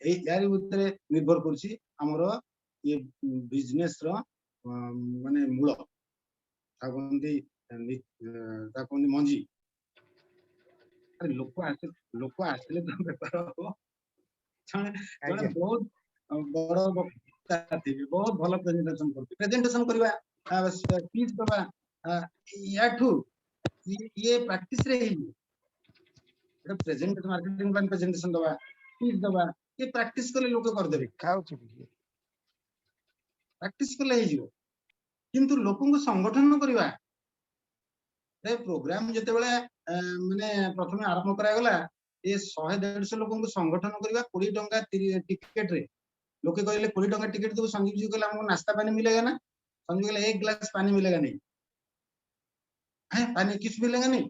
ଏଇ ୟାରି ଉପରେ ନିର୍ଭର କରୁଛି ଆମର ଏ ବିଜନେସ ର ମାନେ ମୂଳ, ତାକୁ କହନ୍ତି ମଞ୍ଜି। ଲୋକ ଆସିଲେ ତ ବେପାର ହବ। ଜଣେ ଆଜ୍ଞା ବହୁତ ବଡ ବକ୍ତା ଥିବେ, ବହୁତ ଭଲ ପ୍ରେଜେଣ୍ଟେସନ କରୁଥିବେ, ପ୍ରେଜେଣ୍ଟେସନ କରିବା ସ୍ପିଚ ଦବା ୟାଠୁ ଇଏ ପ୍ରାକ୍ଟିସ ରେ ହେଇଯିବ। ଗୋଟେ ପ୍ରେଜେଣ୍ଟ ମାର୍କେଟିଂ ପ୍ଲାନ ପ୍ରେଜେଣ୍ଟେସନ ଦବା, ସ୍ପିଚ ଦବା, ଇଏ ପ୍ରାକ୍ଟିସ କଲେ ଲୋକ କରିଦେବେ, ଖାଉଛି ଟିକେ ପ୍ରାକ୍ଟିସ କଲେ ହେଇଯିବ। କିନ୍ତୁ ଲୋକଙ୍କୁ ସଂଗଠନ କରିବା, ପ୍ରୋଗ୍ରାମ ଯେତେବେଳେ ମାନେ ପ୍ରଥମେ ଆରମ୍ଭ କରାଗଲା, ଏ 100-150 ଲୋକଙ୍କୁ ସଂଗଠନ କରିବା 20 ଟଙ୍କା ଟିକେଟ ରେ, लोके कहले 20 टका टिकट दो, संजीव जी कहले हमको नाश्ता पानी मिलेगा ना, संजीव कहले 1 गिलास पानी मिलेगा नहीं, है पानी किस मिलेगा नहीं,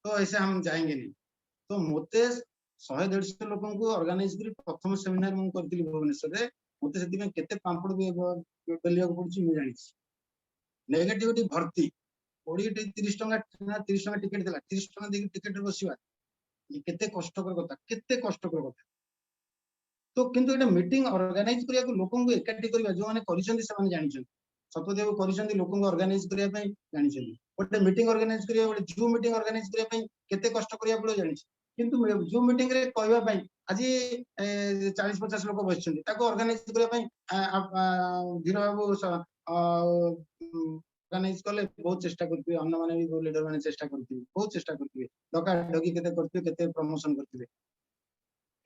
तो ऐसे हम जाएंगे नहीं। तो मोते 100-150 लोगों को ऑर्गेनाइज करी प्रथम सेमिनार मु करथिली भुवनेश्वर रे, मोते सेति में केते पांपड़ बेलिया को पड़छि मु जानि छी। नेगेटिविटी भर्ती 20-30 टका टिकट देला, 30 टका देकी टिकट रे बसिवा, ये केते कष्टकर कथा, केते कष्टकर कथा। तो किंतु एटा मीटिंग ऑर्गेनाइज करिया को लोगों को एकाठी करिया, जो माने करिसंती से माने जानिछन, सतदेव करिसंती लोगों को ऑर्गेनाइज करिया पई जानिछन। ओटे मीटिंग ऑर्गेनाइज करिया, ओटे जूम मीटिंग ऑर्गेनाइज करिया पई केते कष्ट करिया पड़ो जानिछ। किंतु जूम मीटिंग रे कहबा पई आज 40-50 लोक बसिछन, ताको ऑर्गेनाइज करिया पई धीर बाबू ऑर्गेनाइज कले बहुत चेष्टा करथिबे, अन्य माने भी लीडर माने चेष्टा करथिबे, बहुत चेष्टा करथिबे, डका डकी केते करथिबे, केते प्रमोशन करथिबे।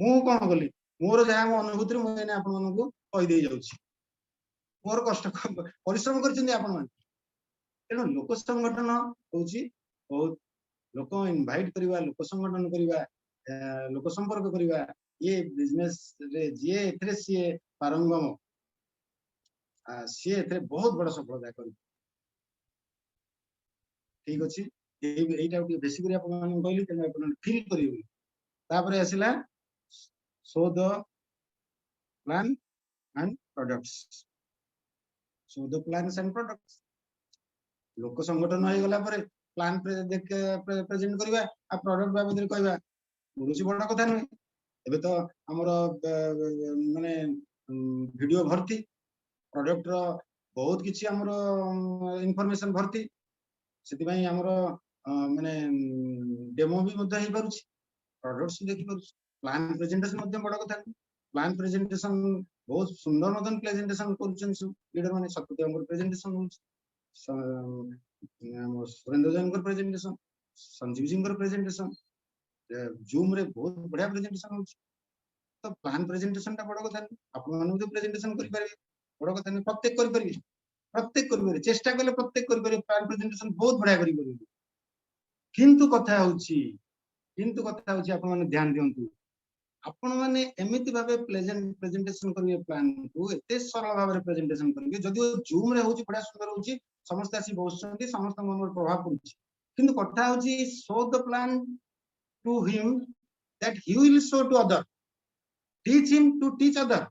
मु कोन गली मोर जहा मो अनुभूति रे मु एने आपन मानकु कहि दे जाउछि, मोर कष्ट परिश्रम करछिन आपन मान। तेणु लोक संगठन होउछि बहुत लोक इनवाइट करिवा, लोक संगठन करिवा, लोक संपर्क करिवा, ये बिजनेस रे जे एथरे सिए पारंगम, सिए एथरे बहुत बड़ सफलता करि। ठीक अछि, एइटा बेसी करी आपन मान कहली, तेनु आपन फील करियो। तापरे आसिला show the plan and products, show the plans and products। लोक संगठन होई गला परे प्लान प्रेजेंट करबा आ प्रोडक्ट बाबद रे कहबा बुझि बड़ कथा नै। एबे तो हमर माने वीडियो भर्ती, प्रोडक्ट रो बहुत किछि हमर इंफॉर्मेशन भर्ती, सेति भाई हमर माने डेमो भी मध्य हे पारुछि, प्रोडक्ट्स देखि पारुछि, प्लान प्रेजेंटेशन मध्य बड़ कथा। प्लान प्रेजेंटेशन बहुत सुंदर मदन प्रेजेंटेशन करछन सब लीडर माने, सतते हमर प्रेजेंटेशन होछि, सुरेंद्र जैन को प्रेजेंटेशन, संजीव जी को प्रेजेंटेशन, जूम रे बहुत बढ़िया प्रेजेंटेशन होछि। तो प्लान प्रेजेंटेशन ता बड़ कथा नै, आपन मानु तो प्रेजेंटेशन करि पारे, बड़ कथा नै, प्रत्येक करि पारे, प्रत्येक करि पारे, चेष्टा कले प्रत्येक करि पारे, प्लान प्रेजेंटेशन बहुत बढ़िया करि पारे। किंतु कथा होछि आपन माने ध्यान दियंतु, आपण माने एमिति भाबे प्रेजेंटेशन करिवे, प्लान को एते सरल भाबे प्रेजेंटेशन करिवे, जदि जूम रे होछि बड़ा सुंदर होछि, समस्त आसी बसछन्ती, समस्त मन प्रभाव पड़ुछि। किंतु कथा होछि show the plan to him that he will show to other, teach him to teach other.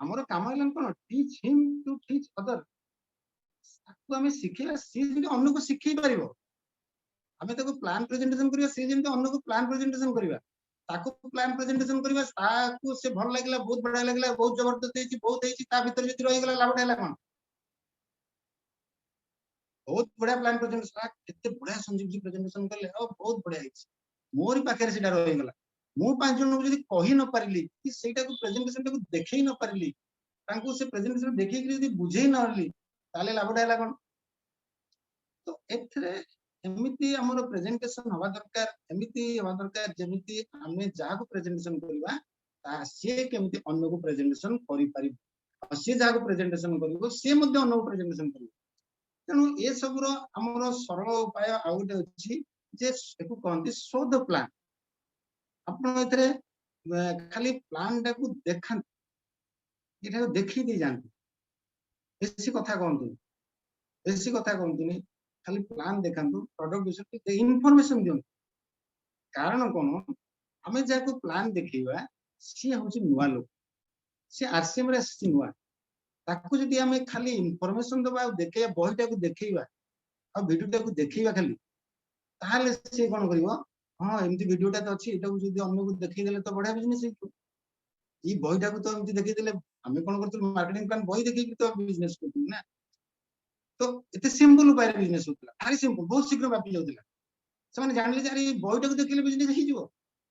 हमर काम हलन कोन, teach him to teach other. ताकू हमें सिखेला, सी जदि अन्य को सिखै परिबो, हमें ताको प्लान प्रेजेंटेशन करिया, सी जदि अन्य को प्लान प्रेजेंटेशन करिया, ताको प्लान प्रेजेंटेशन करिवा, ताको से भल लागला, बहुत बढ़िया लागला, बहुत जबरदस्त हेछि, बहुत हेछि, ता भीतर जदि रहि गेला लाभ हैला कोन। बहुत बढ़िया प्लान प्रेजेंटेशन, केते बढ़िया संजीव जी प्रेजेंटेशन करले, बहुत बढ़िया हेछि, मोर पाखरे सेटा रहि गेला, मु 5 जन को जदि कहि न पारिली कि सेटा को प्रेजेंटेशन को देखै न पारिली, तांको से प्रेजेंटेशन देखै कि जदि बुझै न हली, ताले लाभ हैला कोन। तो एथरे एमिति हमर प्रेजेंटेशन हवा दरकार, एमिति हवा दरकार जेमिति हमें जाहा को प्रेजेंटेशन करबा ता से केमिति अन्य को प्रेजेंटेशन करि पारि, से जाहा को प्रेजेंटेशन करबो से मध्ये अन्य को प्रेजेंटेशन करबो। तेणु ए सब रो हमर सरल उपाय आउट अछि जे एकु कहंती शो द प्लान। आपण एथरे खाली प्लान टा को देखन, एटा देखि दे जानती, बेसी कथा कहंतु, बेसी कथा कहंतु नै, खाली प्लान देखंतु, प्रोडक्ट विषय इनफॉरमेशन दियंतु। कारण कोन, हमें जाको प्लान देखैबा सी होछि नुवा लोक, सी आरसीएम रे सी नुवा, ताकू जदि हमें खाली इनफॉरमेशन दबा, देखे बहिटा को देखैबा आ वीडियो टा को देखैबा खाली, ताहले से कोन करिवो हां एमती वीडियोटा तो अछि एटा जदी अन्य को देखै देले तो बढिया बिजनेस हे ई बहिटा को तो एमती देखै देले हमें कोन करथि मार्केटिंग प्लान बही देखै कि तो बिजनेस करथि ना तो एते सिंपल उपाय बिजनेस होतला भारी सिंपल बहुत शीघ्र व्यापी जाउतला से माने जानले जे अरे बहिटा को देखिले बिजनेस हे जिवो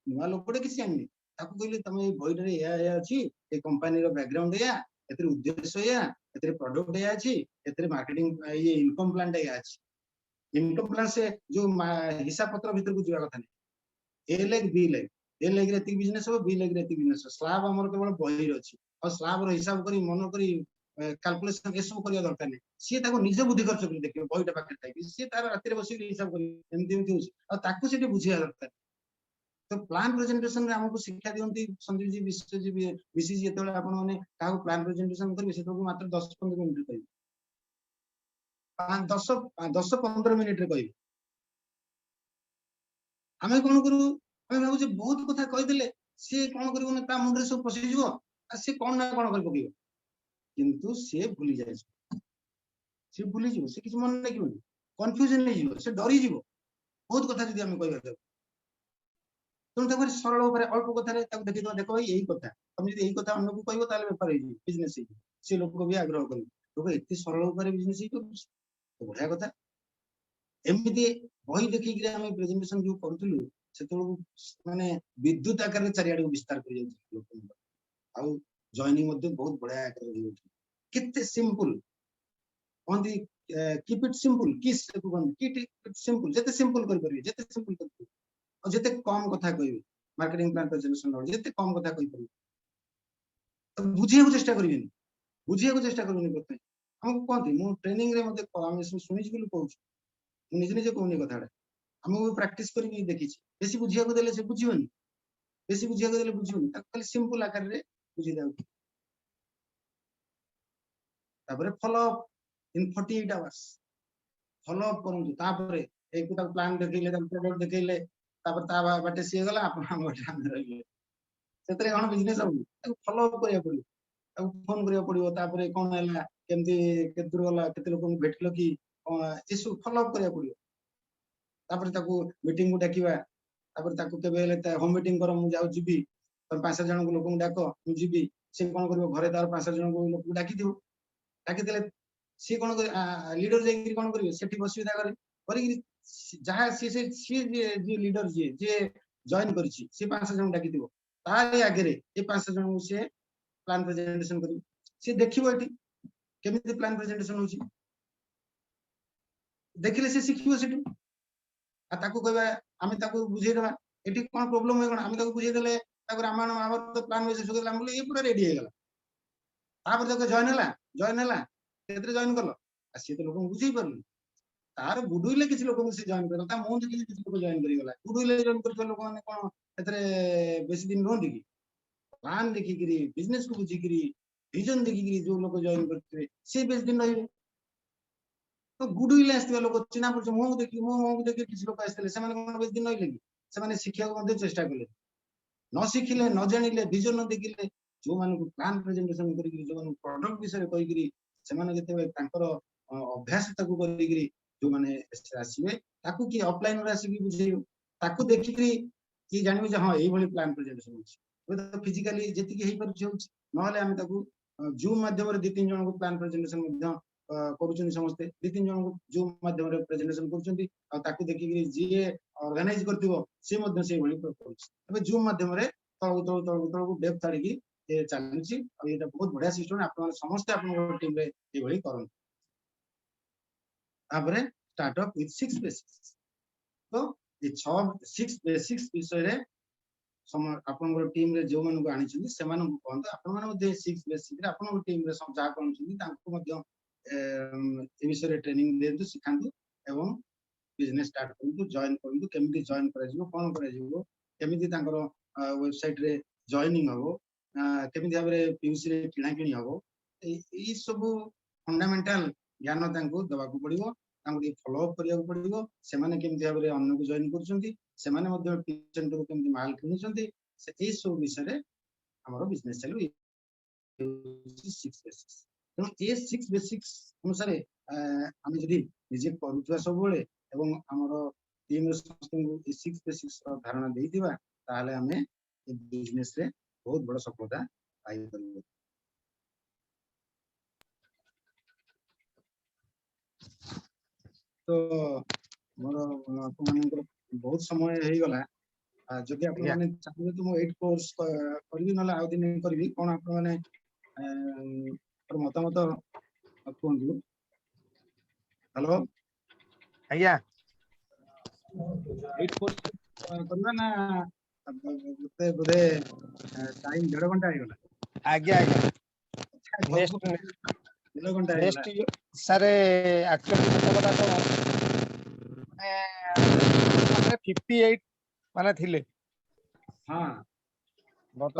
नुवा लोकटे किसी आनि ताको कहले तमे ए बहिटा रे या अछि ए कंपनी रो बैकग्राउंड या एतिर उद्देश्य या एतिर प्रोडक्ट या अछि एतिर मार्केटिंग ये इनकम प्लान या अछि इनकम प्लान से जो हिसाब पत्र भीतर को जीवा कथा नहीं ए लेग बी लेग ए लेग रे बिजनेस हो बी लेग रे बिजनेस हो स्लैब हमर केवल बही अछि और स्लैब रो हिसाब करी मन करी कैलकुलेशन ए सब करिया दरकार नहीं सी ताको निज बुद्धि खर्च करी देखियो बहीटा पाखे थाई सी तार राति रे बसी हिसाब करी एमती एमती होछि और ताको सेठी बुझिया दरकार तो प्लान प्रेजेंटेशन रे हमको शिक्षा दियंती संदीप जी विश्व जी बीसीजी जेतेले आपण माने काको प्लान प्रेजेंटेशन करबे से तो मात्र 10-15 मिनिट रे कहबे 10-15 मिनिट रे कहबे आमे कोन करू आमे भाबु जे बहुत कथा कहि देले से कोन करिवो ना ता मुंड रे सब पसि जिवो आ से कोन ना कोन कर पकिवो किंतु से भूली जाय से भूली जिवो से किछ मन नै किवो कंफ्यूजन नै जिवो से डरी जिवो बहुत कथा जदी आमे कहबा तुम तक सरल ऊपर अल्प कथा रे तक देखि देखो भाई यही कथा तुम यदि यही कथा अन्य को कहबो ताले व्यापार हे बिजनेस हे से लोक को भी आग्रह कर लोक एते सरल ऊपर बिजनेस हे तो बढ़िया कथा एमिति बही देखि कि हम प्रेजेंटेशन जो करथुलु से तो माने विद्युत आकार रे चारि आडू विस्तार कर जाउछ लोक आउ जॉइनिंग मध्ये बहुत बढ़िया आकार रे होउछ कितने सिंपल ओंदी कीप इट सिंपल किस को बन कीप इट सिंपल जते सिंपल कर परबे जते सिंपल कर और जते कम कथा कहबे मार्केटिंग प्लान प्रेजेंटेशन रो जते कम कथा कहि परबे तो बुझिया को चेष्टा करबिनी प्रथमे हमको कोनती मु ट्रेनिंग रे मते हम सुनि छी बोली कहूछ निज निजे कहूनी कथाडा हमको प्रैक्टिस करबी देखि छी बेसी बुझिया को देले से बुझियोनी बेसी बुझिया को देले बुझियोनी ताको खाली सिंपल आकार रे बुझि दाउ तापर follow up in 48 hours follow up करंतु तापर एक ता प्लान देखैले ता प्रोडक्ट देखैले तापर ता बाटे सी गला आपण हम बाटे हम रहिले सेतरे कोन बिजनेस हो ताको फॉलो अप करिया पड़ियो ताको फोन करिया पड़ियो तापर कोन हैला केमती केतुर गला केते लोक भेटलो कि एसु फॉलो अप करिया पड़ियो तापर ताको मीटिंग को डाकिबा तापर ताको केबे हेले ता होम मीटिंग कर मु जाउ जिबी तम 5 जण को लोक डाको मु जिबी से कोन करबो घरे तार 5 जण को लोक डाकी दियो डाकी देले से कोन लीडर जाई कोन करियो सेठी बसुविधा करे करी जहाँ सी जे लीडर जे जॉइन करिछि से 5 जण डाकी दियो तारे आगे रे ए 5 जण को से प्लान प्रेजेंटेशन करी से देखिबो एठी केमिति प्लान प्रेजेंटेशन होछि देखिले से सिखिबो सेठी आ ताको कहबा आमे ताको बुझै देबा एठी कोन प्रॉब्लम होय कोन आमे ताको बुझै देले ताको रामायण महाभारत प्लान में से सुगला हम बोले ए पूरा रेडी हे गेला तापर ताको जॉइन हला केतरे जॉइन करलो आ से तो लोक बुझै परली तार गुडुइले किछ लोक से जॉइन करला ता मोन देखि किछ लोक जॉइन करि गला गुडुइले जॉइन करछ लोक माने कोन एतरे बेसी दिन रहंदी कि प्लान देखि करी बिजनेस को बुझी करी विजन देखि करी जो लोक जॉइन करथि से बेसी दिन रहिबे तो गुडुइले आस्ते लोक चिना पछ मो देखि किछ लोक आस्ते से माने कोन बेसी दिन रहिले कि से माने शिक्षा को मध्ये चेष्टा कले न शिखिले न जानिले विजन न देखिले जो माने प्लान प्रेजेंटेशन करी जो माने प्रोडक्ट विषय कहि करी से माने जते तांकर अभ्यास ताकू करी करी जो माने आसीबे ताकू कि ऑफलाइन रे आसी बुझेयो ताकू देखि करी कि जानिबे जे हां एई भली प्लान प्रेजेंटेशन होछि तो फिजिकली जेति कि हेइ पर होछि नहले हम ताकू जूम माध्यम रे 2-3 जन को प्लान प्रेजेंटेशन मध्य करूछन समस्त 2-3 जन को जूम माध्यम रे प्रेजेंटेशन करूछन आ ताकू देखि करी जे ऑर्गेनाइज करथिबो से मध्य से भली करूछि तबे जूम माध्यम रे तळ को डेप्थ आड़ी की ए चालुछि आ एटा बहुत बढ़िया सिस्टम आपन समस्त आपन टीम रे ए भली करन तापरे स्टार्ट अप विथ 6 बेसिक्स तो ये 6 बेसिक्स विषय रे आपन टीम रे जो मन को आनी छथि से मन को कहंत आपन मन मध्ये 6 बेसिक रे आपन टीम रे सब जा कोन छथि तांको मध्ये ए विषय रे ट्रेनिंग देंतु सिखांतु एवं बिजनेस स्टार्ट करंतु जॉइन करंतु केमिति जॉइन करा जिवो कोन करा जिवो केमिति तांकर वेबसाइट रे जॉइनिंग हबो केमिति हमरे पीयूसी रे किणा किणी हबो ई सब फंडामेंटल ज्ञान तांको दबा को पड़िबो तांको फॉलो अप करिया को पड़िबो से माने केमिति हमरे अन्य को जॉइन करछंती से माने मध्ये टीचर को केमिति माल किनुछंती से ई सब विषय रे हमरो बिजनेस चलु 6 बेसिक्स तो ए 6 बेसिक्स अनुसार हम जदी निजे करूथुवा सब बेले एवं हमरो टीम समस्त इसिक्स बेसिक्स धारणा देइदिबा ताहले हमें ए बिजनेस रे बहुत बड़ सफलता पाई परिबो। तो मोर आपनकर बहुत समय हे गला जदि आप आज्ञा माने चाहिए तो मो 8 कोर्स करबी नला आ दिन करबी कोन आप माने मतामत कोंदु। हेलो आज्ञा 8 कोर्स करना ना बोधे बोधे टाइम 1.5 घंटा हे गला। आज्ञा आज्ञा नेक्स्ट 1.5 घंटा हे गला। नेक्स्ट सर एक्चुअली तो बता तो माने 58 माने थिले हां बता